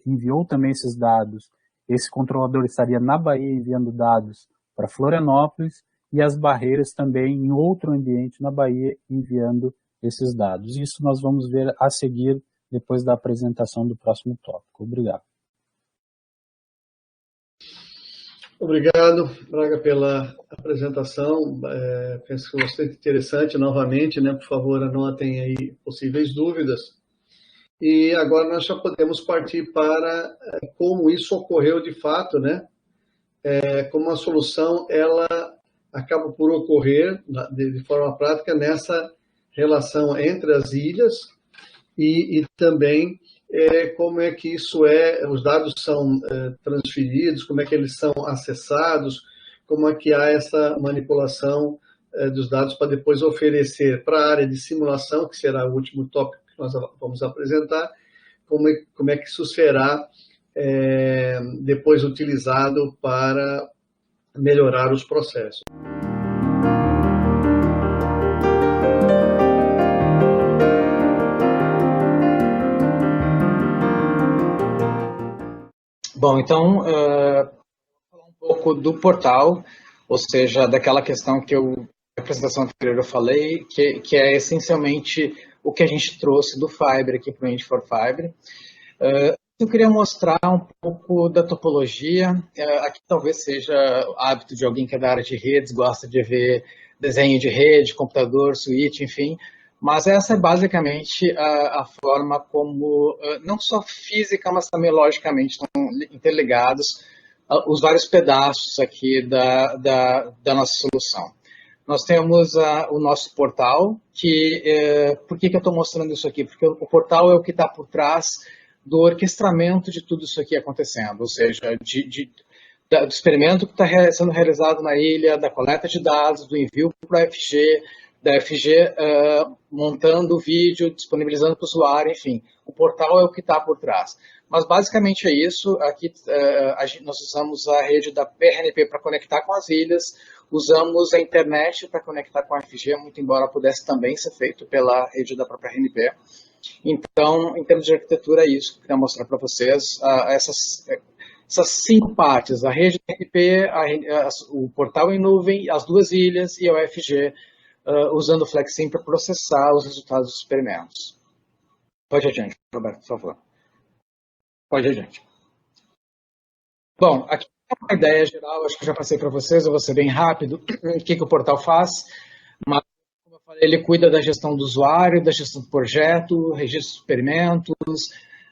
enviou também esses dados. Esse controlador estaria na Bahia enviando dados para Florianópolis e as barreiras também em outro ambiente na Bahia enviando esses dados. Isso nós vamos ver a seguir depois da apresentação do próximo tópico. Obrigado. Obrigado, Braga, pela apresentação. Penso que foi bastante interessante novamente, né? Por favor, anotem aí possíveis dúvidas. E agora nós já podemos partir para como isso ocorreu de fato, né? Como a solução ela acaba por ocorrer de forma prática nessa relação entre as ilhas e também como é que isso os dados são transferidos, como é que eles são acessados, como é que há essa manipulação dos dados para depois oferecer para a área de simulação, que será o último tópico que nós vamos apresentar, como é que isso será depois utilizado para melhorar os processos. Bom, então, falar um pouco do portal, ou seja, daquela questão que na apresentação anterior eu falei, que é essencialmente o que a gente trouxe do Fibre aqui para o Infor5. Eu queria mostrar um pouco da topologia. Aqui talvez seja hábito de alguém que é da área de redes, gosta de ver desenho de rede, computador, switch, enfim. Mas essa é basicamente a forma como, não só física, mas também logicamente estão interligados os vários pedaços aqui da nossa solução. Nós temos o nosso portal, por que eu estou mostrando isso aqui? Porque o portal é o que está por trás do orquestramento de tudo isso aqui acontecendo, ou seja, do experimento que está sendo realizado na ilha, da coleta de dados, do envio para a FG, da FG montando o vídeo, disponibilizando para o usuário, enfim. O portal é o que está por trás. Mas basicamente é isso. Aqui nós usamos a rede da PRNP para conectar com as ilhas, usamos a internet para conectar com a FG, muito embora pudesse também ser feito pela rede da própria RNP. Então, em termos de arquitetura, é isso que eu queria mostrar para vocês. Essas 5 partes, a rede da RNP, o portal em nuvem, as 2 ilhas e a UFG, usando o FlexSim para processar os resultados dos experimentos. Pode adiante, Roberto, por favor. Pode adiante. Bom, aqui é uma ideia geral, acho que eu já passei para vocês, eu vou ser bem rápido, o que o portal faz, mas, como eu falei, Ele cuida da gestão do usuário, da gestão do projeto, registro de experimentos,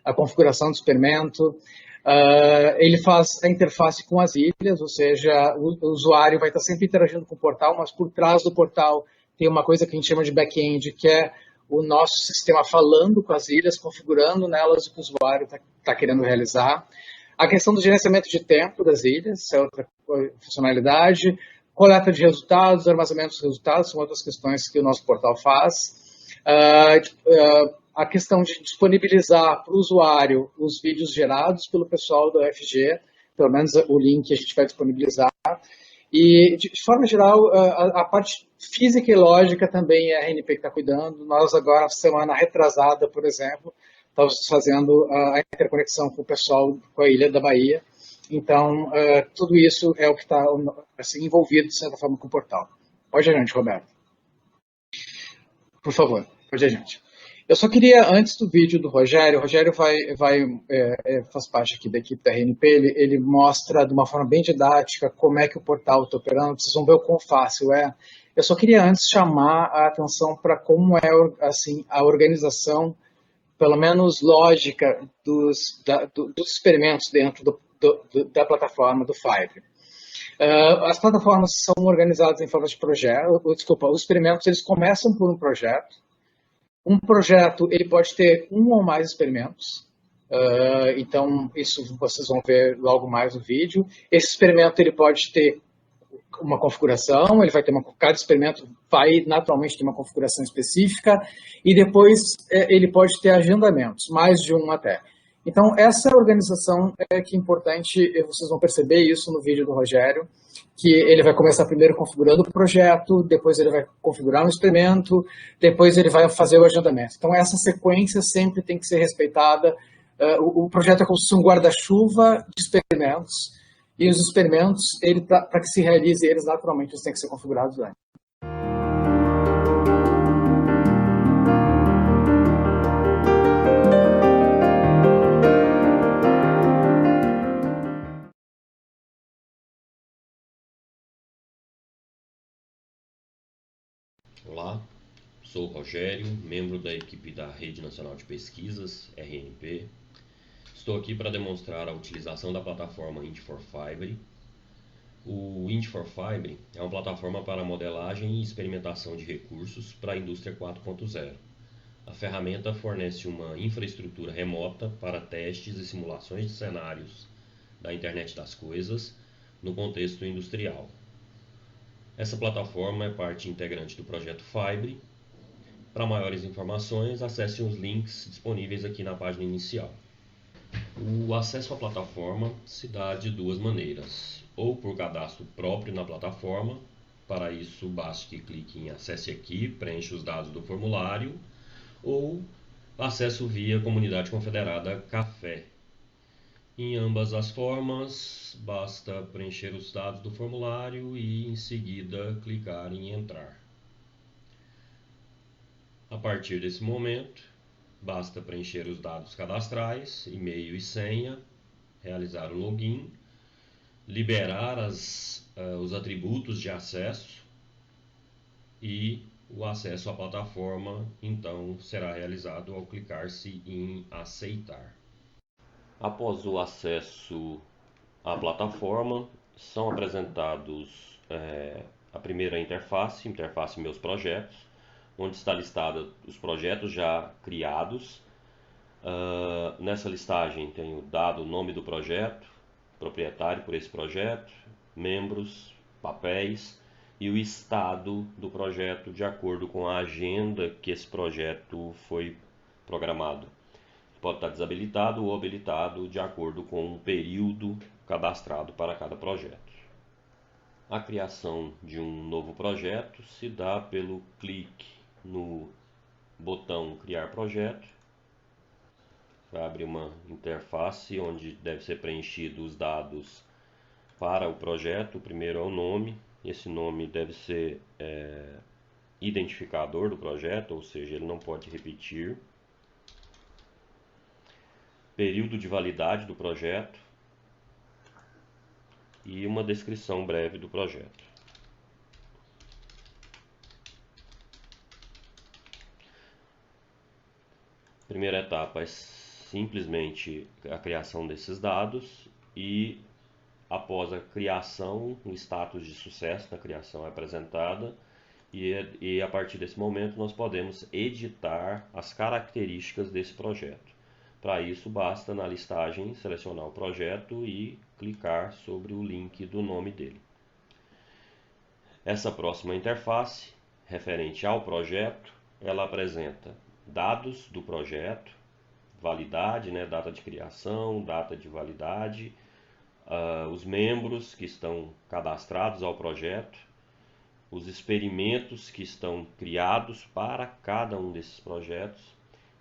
a configuração do experimento. Ele faz a interface com as ilhas, ou seja, o usuário vai estar sempre interagindo com o portal, mas por trás do portal tem uma coisa que a gente chama de back-end, que é o nosso sistema falando com as ilhas, configurando nelas o que o usuário está querendo realizar. A questão do gerenciamento de tempo das ilhas, é outra funcionalidade. Coleta de resultados, armazenamento dos resultados, são outras questões que o nosso portal faz. A questão de disponibilizar para o usuário os vídeos gerados pelo pessoal do UFG, pelo menos o link a gente vai disponibilizar. E, de forma geral, a parte física e lógica também é a RNP que está cuidando. Nós agora, semana retrasada, por exemplo, estamos fazendo a interconexão com o pessoal, com a Ilha da Bahia. Então, tudo isso é o que está assim, envolvido, de certa forma, com o portal. Pode adiante, Roberto. Por favor, pode adiante. Eu só queria, antes do vídeo do Rogério, o Rogério faz parte aqui da equipe da RNP, ele mostra de uma forma bem didática como é que o portal está operando, vocês vão ver o quão fácil é. Eu só queria antes chamar a atenção para como é assim, a organização, pelo menos lógica, dos experimentos dentro da plataforma do Five. As plataformas são organizadas em forma de projeto, os experimentos eles começam por um projeto. Um projeto ele pode ter um ou mais experimentos, então isso vocês vão ver logo mais no vídeo. Esse experimento ele pode ter uma configuração, ele vai ter cada experimento vai naturalmente ter uma configuração específica e depois ele pode ter agendamentos, mais de um até. Então essa organização é que é importante, vocês vão perceber isso no vídeo do Rogério, que ele vai começar primeiro configurando o projeto, depois ele vai configurar um experimento, depois ele vai fazer o agendamento. Então essa sequência sempre tem que ser respeitada. O projeto é como se fosse um guarda-chuva de experimentos, e os experimentos, para que se realize eles, naturalmente, eles têm que ser configurados antes. Olá, sou o Rogério, membro da equipe da Rede Nacional de Pesquisas, RNP. Estou aqui para demonstrar a utilização da plataforma Int4Fibre. O Int4Fibre é uma plataforma para modelagem e experimentação de recursos para a indústria 4.0. A ferramenta fornece uma infraestrutura remota para testes e simulações de cenários da Internet das Coisas no contexto industrial. Essa plataforma é parte integrante do projeto Fibre. Para maiores informações, acesse os links disponíveis aqui na página inicial. O acesso à plataforma se dá de duas maneiras, ou por cadastro próprio na plataforma. Para isso, basta que clique em Acesse aqui, preencha os dados do formulário, ou acesso via Comunidade Confederada Café. Em ambas as formas, basta preencher os dados do formulário e, em seguida, clicar em Entrar. A partir desse momento, basta preencher os dados cadastrais, e-mail e senha, realizar o login, liberar os atributos de acesso e o acesso à plataforma, então, será realizado ao clicar-se em Aceitar. Após o acesso à plataforma, são apresentados a primeira interface Meus Projetos, onde está listada os projetos já criados. Nessa listagem tenho dado o nome do projeto, proprietário por esse projeto, membros, papéis e o estado do projeto de acordo com a agenda que esse projeto foi programado. Pode estar desabilitado ou habilitado de acordo com o período cadastrado para cada projeto. A criação de um novo projeto se dá pelo clique no botão Criar Projeto. Vai abrir uma interface onde deve ser preenchido os dados para o projeto. O primeiro é o nome. Esse nome deve ser identificador do projeto, ou seja, ele não pode repetir. Período de validade do projeto e uma descrição breve do projeto. Primeira etapa é simplesmente a criação desses dados e após a criação, o status de sucesso da criação é apresentada e a partir desse momento nós podemos editar as características desse projeto. Para isso basta na listagem selecionar o projeto e clicar sobre o link do nome dele. Essa próxima interface, referente ao projeto, ela apresenta dados do projeto, validade, né, data de criação, data de validade, os membros que estão cadastrados ao projeto, os experimentos que estão criados para cada um desses projetos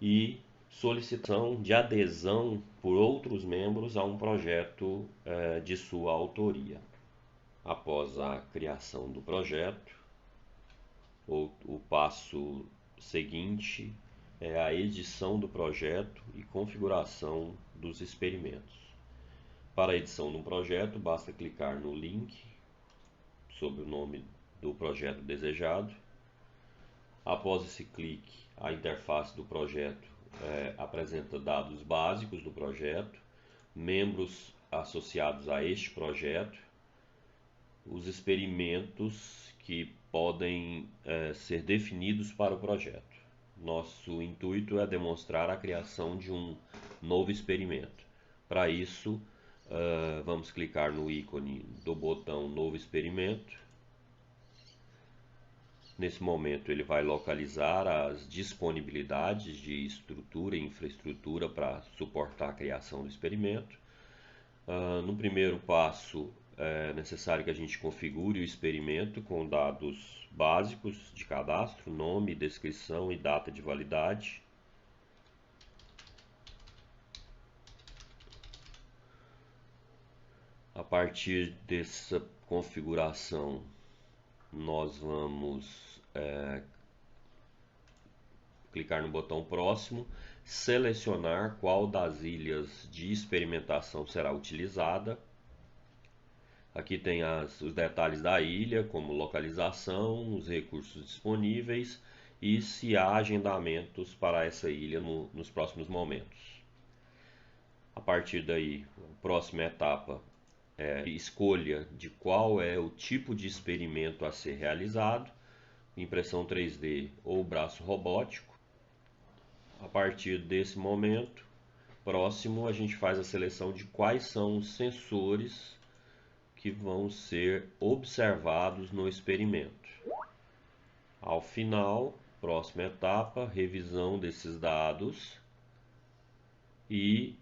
e solicitação de adesão por outros membros a um projeto de sua autoria. Após a criação do projeto, o passo seguinte é a edição do projeto e configuração dos experimentos. Para a edição de um projeto, basta clicar no link sobre o nome do projeto desejado. Após esse clique, a interface do projeto apresenta dados básicos do projeto, membros associados a este projeto, os experimentos que podem ser definidos para o projeto. Nosso intuito é demonstrar a criação de um novo experimento. Para isso, vamos clicar no ícone do botão Novo Experimento. Nesse momento ele vai localizar as disponibilidades de estrutura e infraestrutura para suportar a criação do experimento. No primeiro passo é necessário que a gente configure o experimento com dados básicos de cadastro, nome, descrição e data de validade. A partir dessa configuração, nós vamos clicar no botão próximo, selecionar qual das ilhas de experimentação será utilizada. Aqui tem os detalhes da ilha, como localização, os recursos disponíveis e se há agendamentos para essa ilha nos próximos momentos. A partir daí, a próxima etapa escolha de qual é o tipo de experimento a ser realizado, impressão 3D ou braço robótico. A partir desse momento próximo, a gente faz a seleção de quais são os sensores que vão ser observados no experimento. Ao final, próxima etapa, revisão desses dados e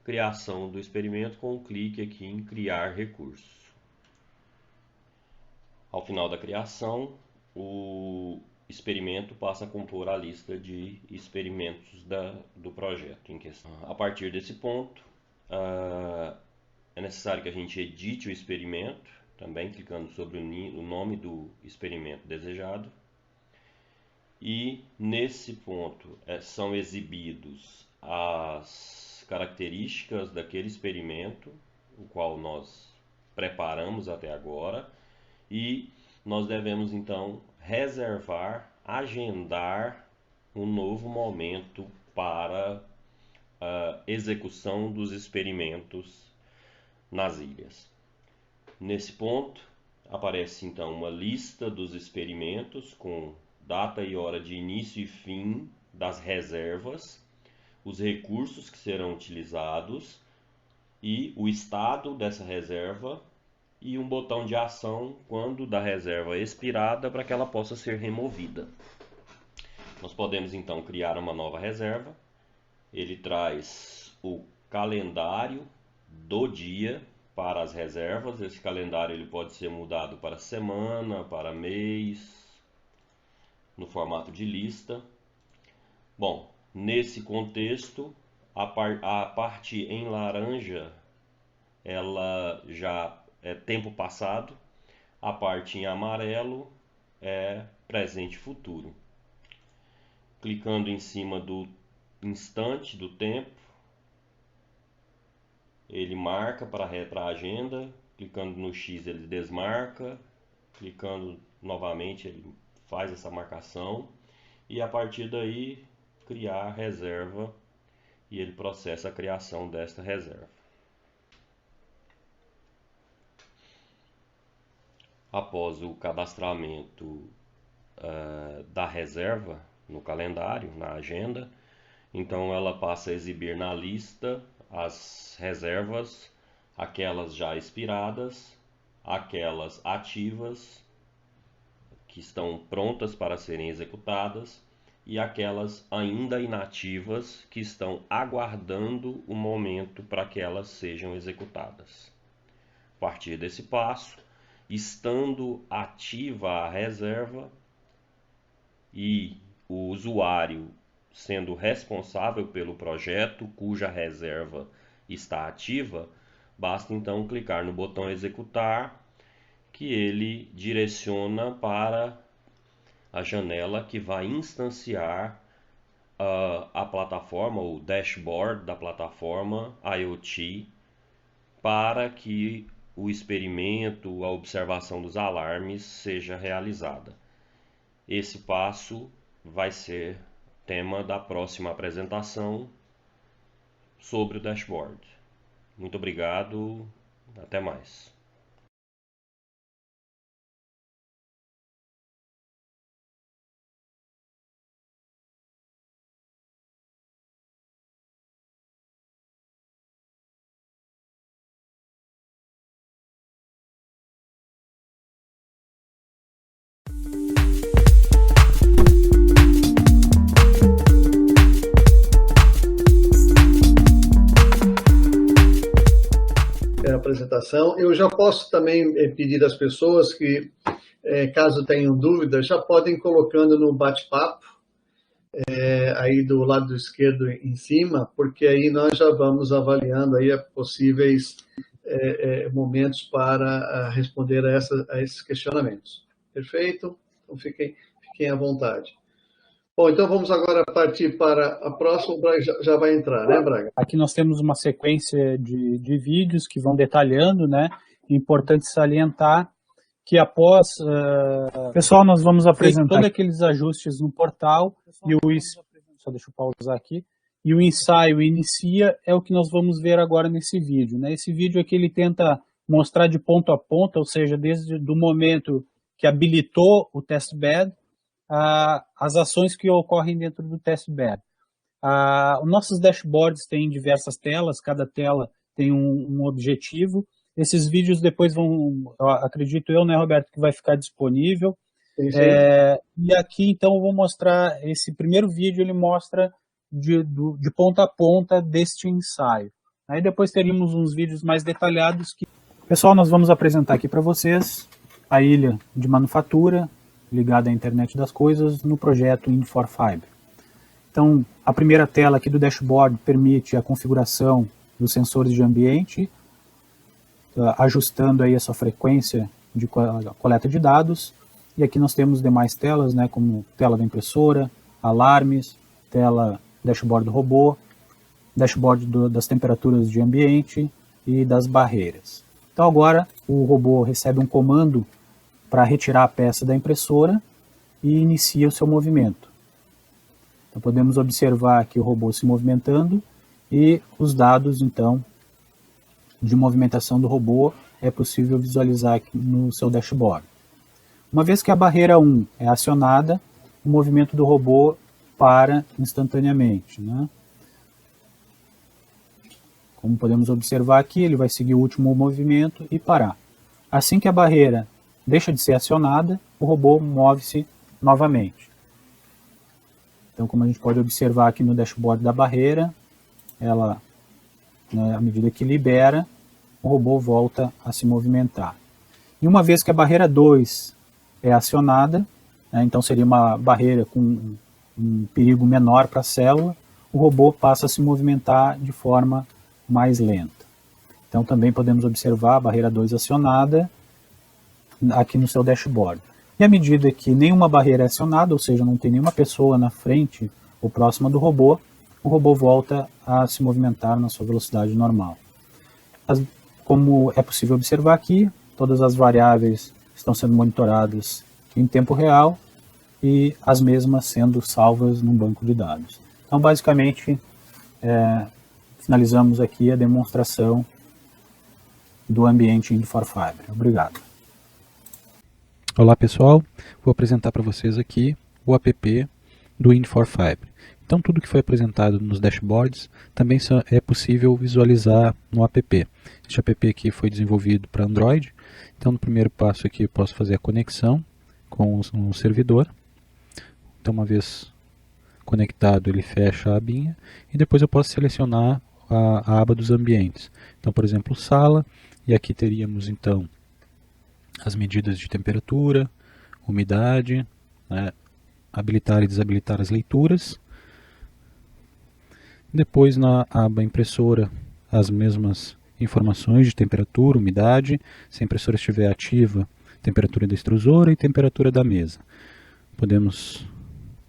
criação do experimento com um clique aqui em criar recurso. Ao final da criação, o experimento passa a compor a lista de experimentos do projeto em questão. A partir desse ponto, é necessário que a gente edite o experimento, também clicando sobre o nome do experimento desejado. E nesse ponto são exibidos as características daquele experimento, o qual nós preparamos até agora, e nós devemos então reservar, agendar um novo momento para a execução dos experimentos nas ilhas. Nesse ponto aparece então uma lista dos experimentos com data e hora de início e fim das reservas, os recursos que serão utilizados e o estado dessa reserva e um botão de ação quando da reserva expirada para que ela possa ser removida. Nós podemos então criar uma nova reserva. Ele traz o calendário do dia para as reservas. Esse calendário ele pode ser mudado para semana, para mês, no formato de lista. Bom, nesse contexto, a parte em laranja ela já é tempo passado, a parte em amarelo é presente e futuro. Clicando em cima do instante do tempo, ele marca para a agenda, clicando no X ele desmarca, clicando novamente ele faz essa marcação e a partir daí criar a reserva e ele processa a criação desta reserva. Após o cadastramento da reserva no calendário, na agenda, então ela passa a exibir na lista as reservas, aquelas já expiradas, aquelas ativas, que estão prontas para serem executadas, e aquelas ainda inativas, que estão aguardando o momento para que elas sejam executadas. A partir desse passo, estando ativa a reserva e o usuário sendo responsável pelo projeto cuja reserva está ativa, basta então clicar no botão executar, que ele direciona para a janela que vai instanciar a plataforma, o dashboard da plataforma IoT, para que o experimento, a observação dos alarmes seja realizada. Esse passo vai ser tema da próxima apresentação sobre o dashboard. Muito obrigado, até mais. Apresentação. Eu já posso também pedir às pessoas que, caso tenham dúvidas, já podem colocando no bate-papo, aí do lado esquerdo em cima, porque aí nós já vamos avaliando aí possíveis momentos para responder a esses questionamentos. Perfeito? Então fiquem à vontade. Bom, então vamos agora partir para a próxima. O Braga já vai entrar, né, Braga? Aqui nós temos uma sequência de vídeos que vão detalhando, né? É importante salientar que após... Pessoal, nós vamos apresentar todos aqueles ajustes no portal e só deixa eu pausar aqui. E o ensaio inicia é o que nós vamos ver agora nesse vídeo, né? Esse vídeo aqui ele tenta mostrar de ponta a ponta, ou seja, desde o momento que habilitou o testbed, as ações que ocorrem dentro do testbed. Os nossos dashboards têm diversas telas, cada tela tem um objetivo. Esses vídeos depois vão, acredito eu, né, Roberto, que vai ficar disponível. E aqui, então, eu vou mostrar, esse primeiro vídeo, ele mostra de ponta a ponta deste ensaio. Aí depois teríamos uns vídeos mais detalhados. Pessoal, nós vamos apresentar aqui para vocês a ilha de manufatura, ligada à internet das coisas, no projeto In4Fiber. Então, a primeira tela aqui do dashboard permite a configuração dos sensores de ambiente, ajustando aí a sua frequência de coleta de dados. E aqui nós temos demais telas, né, como tela da impressora, alarmes, tela dashboard do robô, dashboard das temperaturas de ambiente e das barreiras. Então agora o robô recebe um comando para retirar a peça da impressora e inicia o seu movimento. Então podemos observar aqui o robô se movimentando e os dados, então, de movimentação do robô é possível visualizar aqui no seu dashboard. Uma vez que a barreira 1 é acionada, o movimento do robô para instantaneamente, né? Como podemos observar aqui, ele vai seguir o último movimento e parar. Assim que a barreira deixa de ser acionada, o robô move-se novamente. Então, como a gente pode observar aqui no dashboard da barreira, ela, né, à medida que libera, o robô volta a se movimentar. E uma vez que a barreira 2 é acionada, né, então seria uma barreira com um perigo menor para a célula, o robô passa a se movimentar de forma mais lenta. Então também podemos observar a barreira 2 acionada aqui no seu dashboard. E à medida que nenhuma barreira é acionada, ou seja, não tem nenhuma pessoa na frente ou próxima do robô, o robô volta a se movimentar na sua velocidade normal. Como é possível observar aqui, todas as variáveis estão sendo monitoradas em tempo real e as mesmas sendo salvas num banco de dados. Então, basicamente, finalizamos aqui a demonstração do ambiente Infor5. Obrigado. Olá pessoal, vou apresentar para vocês aqui o app do Infor5. Então tudo que foi apresentado nos dashboards também é possível visualizar no app. Este app aqui foi desenvolvido para Android, então no primeiro passo aqui eu posso fazer a conexão com o servidor. Então uma vez conectado ele fecha a abinha e depois eu posso selecionar a aba dos ambientes. Então por exemplo sala, e aqui teríamos então as medidas de temperatura, umidade, né, habilitar e desabilitar as leituras. Depois na aba impressora as mesmas informações de temperatura, umidade, se a impressora estiver ativa, temperatura da extrusora e temperatura da mesa. Podemos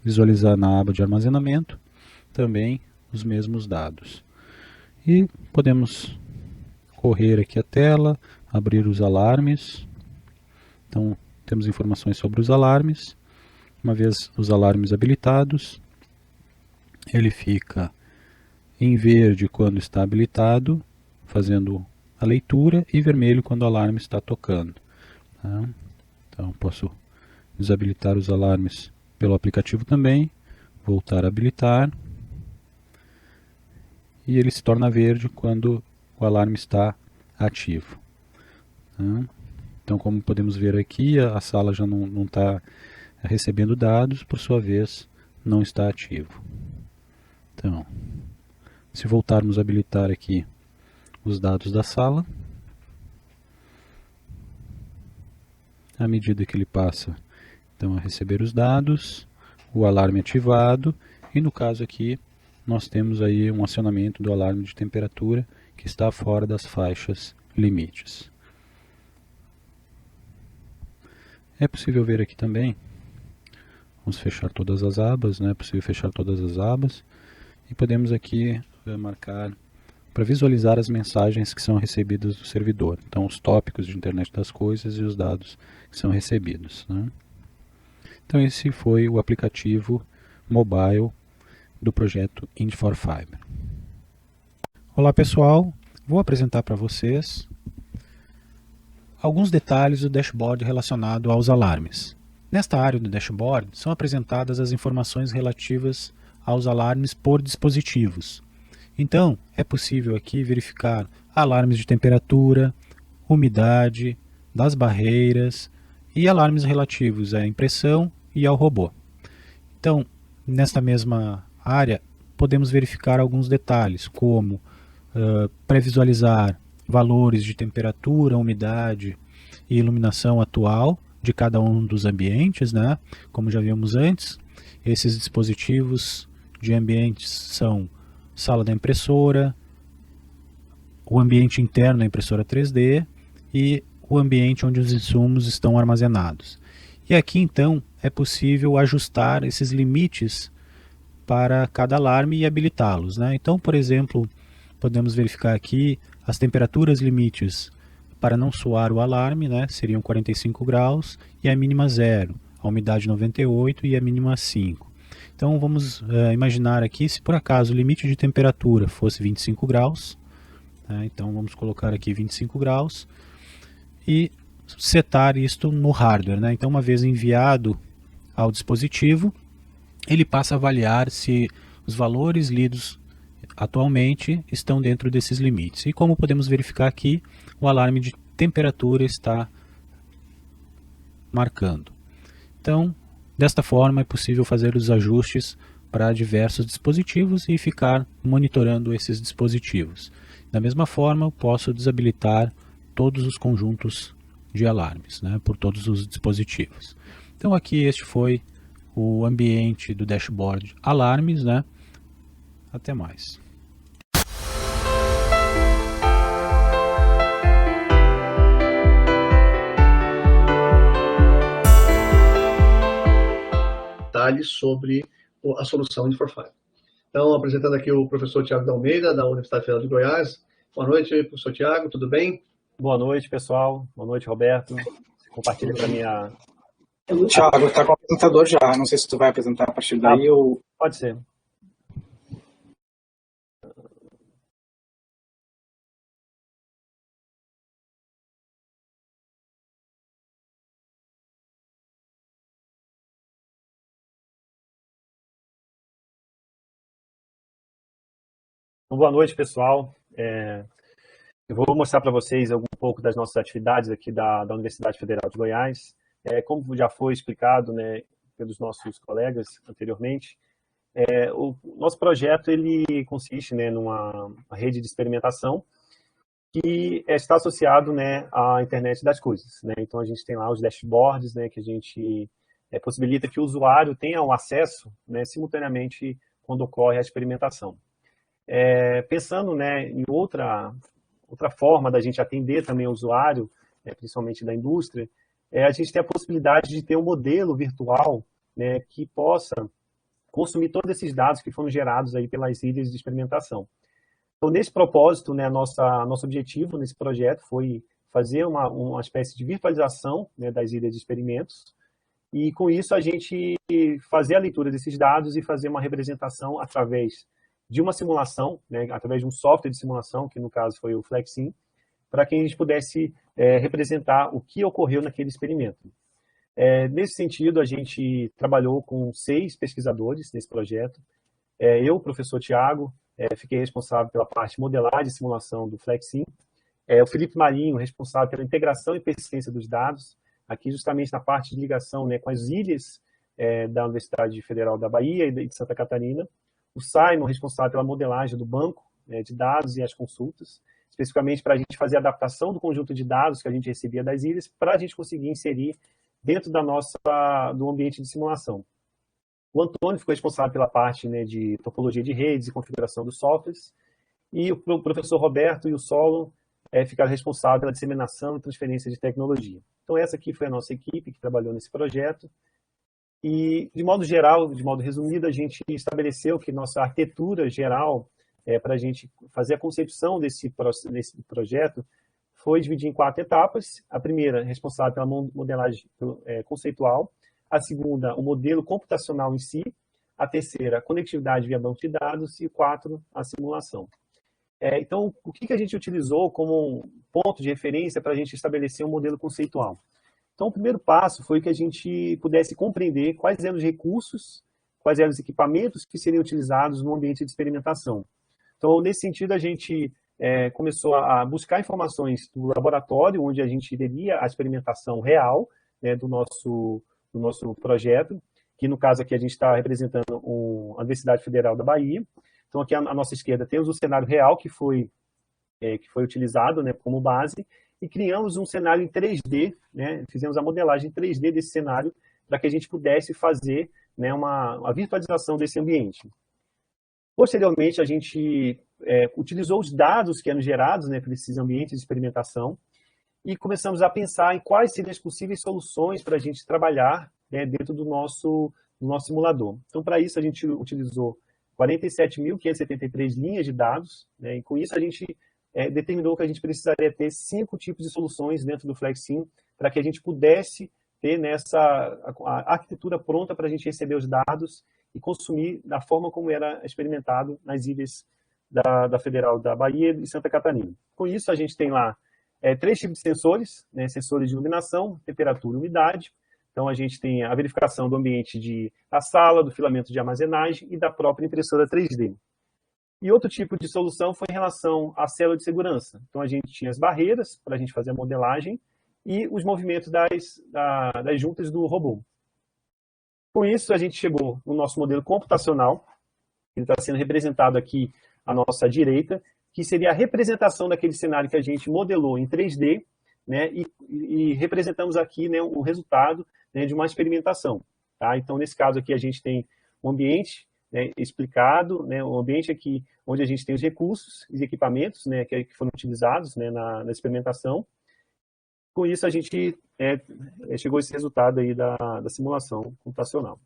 visualizar na aba de armazenamento também os mesmos dados. E podemos correr aqui a tela, abrir os alarmes. Então temos informações sobre os alarmes. Uma vez os alarmes habilitados, ele fica em verde quando está habilitado, fazendo a leitura, e vermelho quando o alarme está tocando. Tá? Então posso desabilitar os alarmes pelo aplicativo também, voltar a habilitar, e ele se torna verde quando o alarme está ativo. Tá? Então, como podemos ver aqui, a sala já não está recebendo dados, por sua vez, não está ativo. Então, se voltarmos a habilitar aqui os dados da sala, à medida que ele passa então, a receber os dados, o alarme ativado, e no caso aqui, nós temos aí um acionamento do alarme de temperatura que está fora das faixas limites. É possível ver aqui também, vamos fechar todas as abas, né? É possível fechar todas as abas, e podemos aqui marcar para visualizar as mensagens que são recebidas do servidor. Então os tópicos de internet das coisas e os dados que são recebidos. Né? Então esse foi o aplicativo mobile do projeto Infor5. Olá pessoal, vou apresentar para vocês alguns detalhes do dashboard relacionado aos alarmes. Nesta área do dashboard são apresentadas as informações relativas aos alarmes por dispositivos. Então, é possível aqui verificar alarmes de temperatura, umidade, das barreiras e alarmes relativos à impressão e ao robô. Então, nesta mesma área, podemos verificar alguns detalhes, como previsualizar valores de temperatura, umidade e iluminação atual de cada um dos ambientes, né? Como já vimos antes, esses dispositivos de ambientes são sala da impressora, o ambiente interno da impressora 3D e o ambiente onde os insumos estão armazenados. E aqui então é possível ajustar esses limites para cada alarme e habilitá-los, né? Então, por exemplo, podemos verificar aqui as temperaturas limites para não soar o alarme, né? Seriam 45 graus e a mínima 0, a umidade 98 e a mínima 5. Então vamos imaginar aqui, se por acaso o limite de temperatura fosse 25 graus, né? Então vamos colocar aqui 25 graus e setar isto no hardware, né? Então uma vez enviado ao dispositivo, ele passa a avaliar se os valores lidos atualmente estão dentro desses limites. E como podemos verificar aqui, o alarme de temperatura está marcando. Então, desta forma é possível fazer os ajustes para diversos dispositivos e ficar monitorando esses dispositivos. Da mesma forma, eu posso desabilitar todos os conjuntos de alarmes, né, por todos os dispositivos. Então aqui este foi o ambiente do dashboard alarmes, né? Até mais. Detalhes sobre a solução Infor5. Então, apresentando aqui o professor Tiago da Almeida, da Universidade Federal de Goiás. Boa noite, professor Tiago, tudo bem? Boa noite, pessoal. Boa noite, Roberto. Compartilha para mim a... Tiago, está com o apresentador já. Não sei se tu vai apresentar a partir daí ou... Pode ser. Então, boa noite, pessoal. Eu vou mostrar para vocês um pouco das nossas atividades aqui da Universidade Federal de Goiás. Como já foi explicado, né, pelos nossos colegas anteriormente, o nosso projeto ele consiste, né, numa rede de experimentação que está associado, né, à internet das coisas, né? Então a gente tem lá os dashboards, né, que a gente possibilita que o usuário tenha um acesso, né, simultaneamente quando ocorre a experimentação. Pensando, né, em outra forma da gente atender também o usuário, principalmente da indústria, a gente tem a possibilidade de ter um modelo virtual, né, que possa consumir todos esses dados que foram gerados aí pelas ilhas de experimentação. Então, nesse propósito, né, nosso objetivo nesse projeto foi fazer uma espécie de virtualização, né, das ilhas de experimentos, e com isso a gente fazer a leitura desses dados e fazer uma representação através de uma simulação, né, através de um software de simulação, que no caso foi o FlexSim, para que a gente pudesse representar o que ocorreu naquele experimento. Nesse sentido, a gente trabalhou com 6 pesquisadores nesse projeto. Eu, professor Tiago, fiquei responsável pela parte de modelagem e simulação do FlexSim. O Felipe Marinho, responsável pela integração e persistência dos dados, aqui justamente na parte de ligação, né, com as ilhas da Universidade Federal da Bahia e de Santa Catarina. O Simon, responsável pela modelagem do banco de dados e as consultas, especificamente para a gente fazer a adaptação do conjunto de dados que a gente recebia das ilhas, para a gente conseguir inserir dentro do ambiente de simulação. O Antônio ficou responsável pela parte, né, de topologia de redes e configuração dos softwares, e o professor Roberto e o Solon ficaram responsáveis pela disseminação e transferência de tecnologia. Então essa aqui foi a nossa equipe que trabalhou nesse projeto. E, de modo geral, de modo resumido, a gente estabeleceu que nossa arquitetura geral, para a gente fazer a concepção desse projeto, foi dividir em 4 etapas. A primeira, responsável pela modelagem conceitual. A segunda, o modelo computacional em si. A terceira, a conectividade via banco de dados. E 4, a simulação. Então, o que a gente utilizou como um ponto de referência para a gente estabelecer um modelo conceitual? Então, o primeiro passo foi que a gente pudesse compreender quais eram os recursos, quais eram os equipamentos que seriam utilizados no ambiente de experimentação. Então, nesse sentido, a gente começou a buscar informações do laboratório, onde a gente teria a experimentação real, né, do nosso projeto, que no caso aqui a gente está representando a Universidade Federal da Bahia. Então, aqui à nossa esquerda temos o cenário real que foi utilizado, né, como base, e criamos um cenário em 3D, né, fizemos a modelagem em 3D desse cenário para que a gente pudesse fazer, né, uma virtualização desse ambiente. Posteriormente, a gente utilizou os dados que eram gerados, né, por esses ambientes de experimentação e começamos a pensar em quais seriam as possíveis soluções para a gente trabalhar, né, dentro do nosso simulador. Então, para isso, a gente utilizou 47.573 linhas de dados, né, e com isso a gente determinou que a gente precisaria ter 5 tipos de soluções dentro do FlexSim para que a gente pudesse ter a arquitetura pronta para a gente receber os dados e consumir da forma como era experimentado nas ilhas da Federal da Bahia e Santa Catarina. Com isso, a gente tem lá 3 tipos de sensores, né, sensores de iluminação, temperatura e umidade. Então, a gente tem a verificação do ambiente da sala, do filamento de armazenagem e da própria impressora 3D. E outro tipo de solução foi em relação à célula de segurança. Então, a gente tinha as barreiras para a gente fazer a modelagem e os movimentos das juntas do robô. Com isso, a gente chegou no nosso modelo computacional, que está sendo representado aqui à nossa direita, que seria a representação daquele cenário que a gente modelou em 3D, né, e representamos aqui, né, o resultado, né, de uma experimentação. Tá? Então, nesse caso aqui, a gente tem um ambiente, né, explicado, né, um ambiente aqui onde a gente tem os recursos, os equipamentos, né, que foram utilizados, né, na experimentação. Com isso, a gente chegou a esse resultado aí da simulação computacional.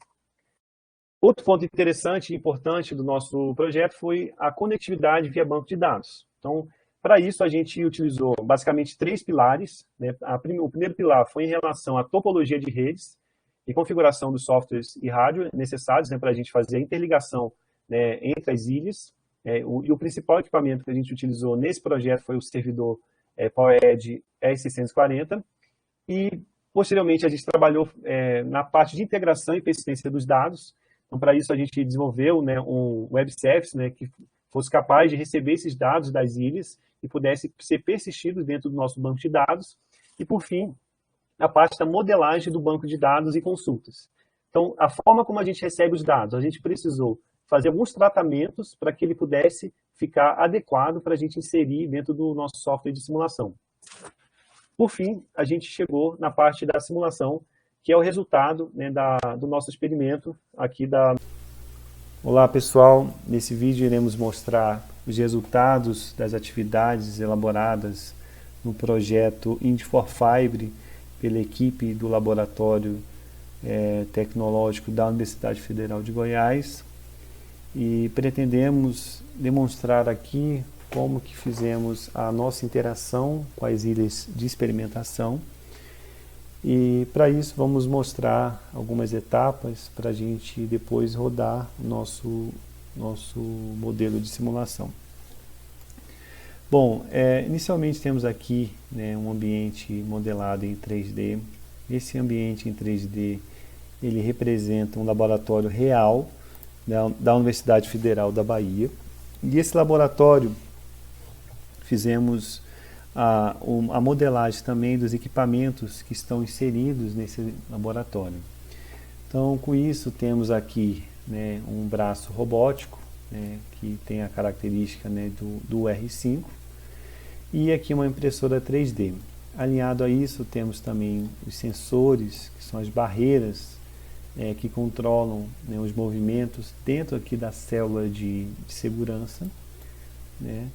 Outro ponto interessante e importante do nosso projeto foi a conectividade via banco de dados. Então, para isso, a gente utilizou basicamente 3 pilares. Né? O primeiro pilar foi em relação à topologia de redes e configuração dos softwares e hardware necessários, né, para a gente fazer a interligação, né, entre as ilhas. E o principal equipamento que a gente utilizou nesse projeto foi o servidor PowerEdge R640. E, posteriormente, a gente trabalhou na parte de integração e persistência dos dados. Então, para isso, a gente desenvolveu, né, um web service, né, que fosse capaz de receber esses dados das ilhas e pudesse ser persistido dentro do nosso banco de dados. E, por fim, a parte da modelagem do banco de dados e consultas. Então, a forma como a gente recebe os dados, a gente precisou fazer alguns tratamentos para que ele pudesse ficar adequado para a gente inserir dentro do nosso software de simulação. Por fim, a gente chegou na parte da simulação, que é o resultado, né, do nosso experimento aqui da... Olá, pessoal. Nesse vídeo iremos mostrar os resultados das atividades elaboradas no projeto Ind4Fibre pela equipe do Laboratório Tecnológico da Universidade Federal de Goiás, e pretendemos demonstrar aqui como que fizemos a nossa interação com as ilhas de experimentação, e para isso vamos mostrar algumas etapas para a gente depois rodar o nosso modelo de simulação. Bom, inicialmente temos aqui, né, um ambiente modelado em 3D. Esse ambiente em 3D ele representa um laboratório real da Universidade Federal da Bahia. E esse laboratório fizemos a modelagem também dos equipamentos que estão inseridos nesse laboratório. Então, com isso, temos aqui, né, um braço robótico, né, que tem a característica, né, do R5, e aqui uma impressora 3D. Alinhado a isso, temos também os sensores, que são as barreiras que controlam, né, os movimentos dentro aqui da célula de segurança, né?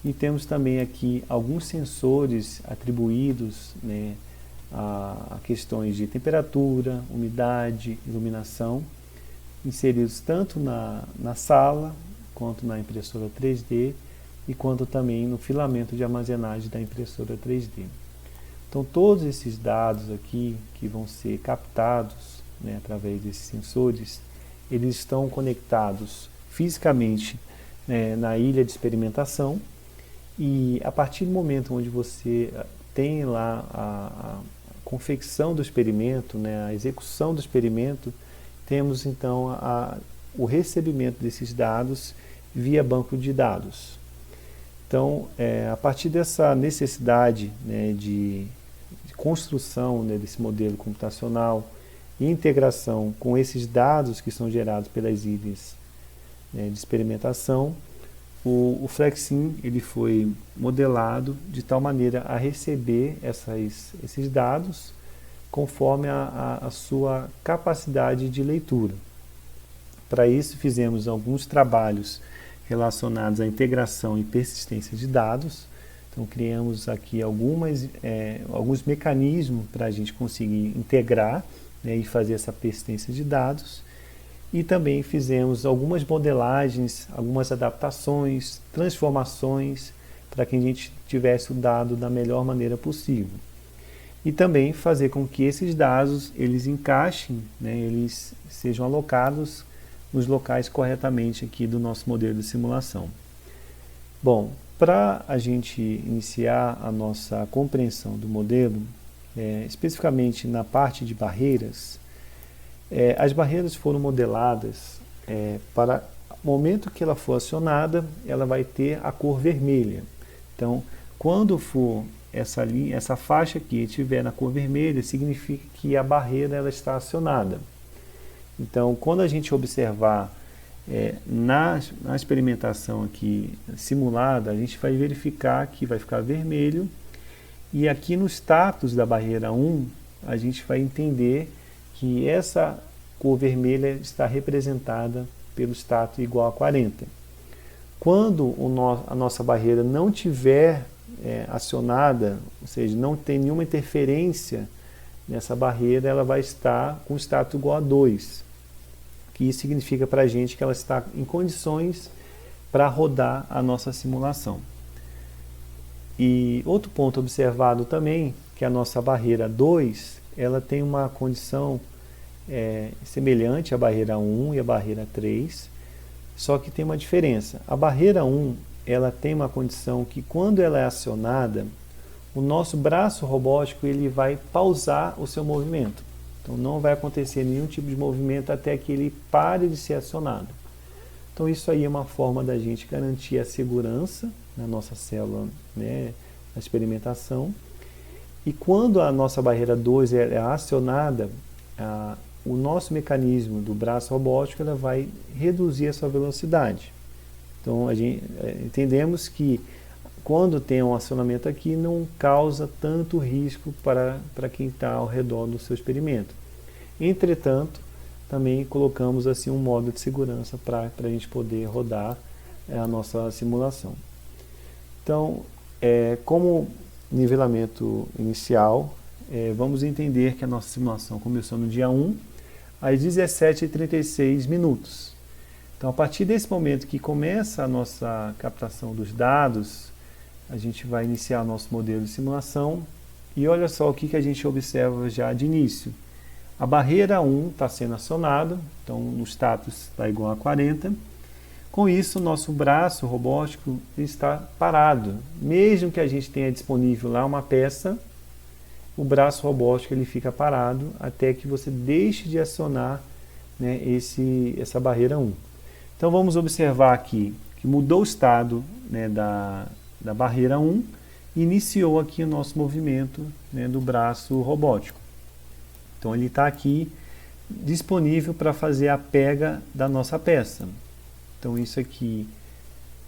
E temos também aqui alguns sensores atribuídos, né, a questões de temperatura, umidade, iluminação, inseridos tanto na sala, quanto na impressora 3D, e quanto também no filamento de armazenagem da impressora 3D. Então, todos esses dados aqui que vão ser captados, né, através desses sensores, eles estão conectados fisicamente, né, na ilha de experimentação, e a partir do momento onde você tem lá a confecção do experimento, né, a execução do experimento, temos então o recebimento desses dados via banco de dados. Então, a partir dessa necessidade, né, de construção, né, desse modelo computacional e integração com esses dados que são gerados pelas ilhas, né, de experimentação, o FlexSim ele foi modelado de tal maneira a receber esses dados conforme a sua capacidade de leitura. Para isso, fizemos alguns trabalhos relacionados à integração e persistência de dados. Então, criamos aqui alguns mecanismos para a gente conseguir integrar, né, e fazer essa persistência de dados. E também fizemos algumas modelagens, algumas adaptações, transformações, para que a gente tivesse o dado da melhor maneira possível. E também fazer com que esses dados eles encaixem, né, eles sejam alocados nos locais corretamente aqui do nosso modelo de simulação. Bom, para a gente iniciar a nossa compreensão do modelo, especificamente na parte de barreiras, as barreiras foram modeladas para o momento que ela for acionada, ela vai ter a cor vermelha. Então, quando for essa faixa aqui estiver na cor vermelha, significa que a barreira ela está acionada. Então, quando a gente observar na experimentação aqui simulada, a gente vai verificar que vai ficar vermelho, e aqui no status da barreira 1, a gente vai entender que essa cor vermelha está representada pelo status igual a 40. Quando a nossa barreira não tiver acionada, ou seja, não tem nenhuma interferência nessa barreira, ela vai estar com status igual a 2, que isso significa para a gente que ela está em condições para rodar a nossa simulação. E outro ponto observado também, que a nossa barreira 2, ela tem uma condição semelhante à barreira 1 e à barreira 3, só que tem uma diferença. A barreira 1, ela tem uma condição que quando ela é acionada, o nosso braço robótico ele vai pausar o seu movimento. Então não vai acontecer nenhum tipo de movimento até que ele pare de ser acionado. Então isso aí é uma forma da gente garantir a segurança na nossa célula, né, na experimentação. E quando a nossa barreira 2 é acionada, o nosso mecanismo do braço robótico ela vai reduzir a sua velocidade. Então entendemos que quando tem um acionamento aqui não causa tanto risco para quem está ao redor do seu experimento. Entretanto, também colocamos assim um modo de segurança para a gente poder rodar a nossa simulação. Então, como nivelamento inicial, vamos entender que a nossa simulação começou no dia 1 às 17h36 minutos. Então, a partir desse momento que começa a nossa captação dos dados, a gente vai iniciar o nosso modelo de simulação e olha só o que a gente observa já de início. A barreira 1 está sendo acionada, então no status está igual a 40. Com isso, o nosso braço robótico está parado. Mesmo que a gente tenha disponível lá uma peça, o braço robótico ele fica parado até que você deixe de acionar, né, essa barreira 1. Então vamos observar aqui que mudou o estado, né, da barreira 1 e iniciou aqui o nosso movimento, né, do braço robótico. Então ele está aqui disponível para fazer a pega da nossa peça. Então isso aqui,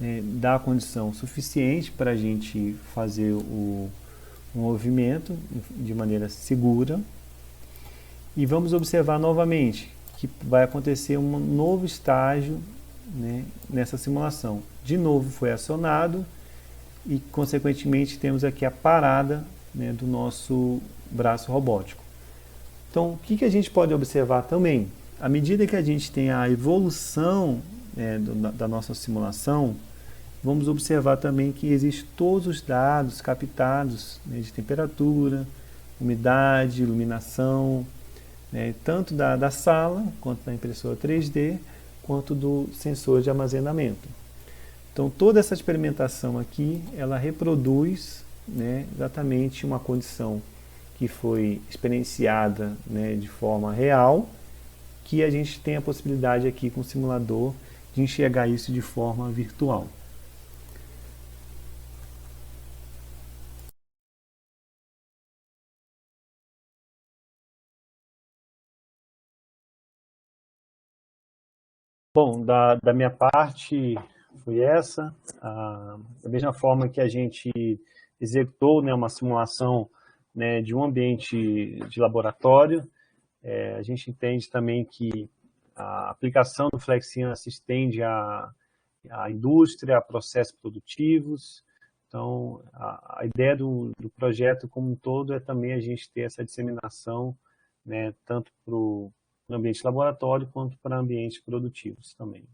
né, dá a condição suficiente para a gente fazer um movimento de maneira segura. E vamos observar novamente que vai acontecer um novo estágio, né, nessa simulação. De novo foi acionado e consequentemente temos aqui a parada, né, do nosso braço robótico. Então, o que a gente pode observar também? À medida que a gente tem a evolução, né, da nossa simulação, vamos observar também que existem todos os dados captados, né, de temperatura, umidade, iluminação, né, tanto da sala, quanto da impressora 3D, quanto do sensor de armazenamento. Então, toda essa experimentação aqui, ela reproduz, né, exatamente uma condição que foi experienciada, né, de forma real, que a gente tem a possibilidade aqui com o simulador de enxergar isso de forma virtual. Bom, da minha parte foi essa. Da mesma forma que a gente executou, né, uma simulação, né, de um ambiente de laboratório, a gente entende também que a aplicação do FlexIAN se estende à indústria, a processos produtivos. Então, a ideia do projeto como um todo é também a gente ter essa disseminação, né, tanto para o ambiente laboratório quanto para ambientes produtivos também.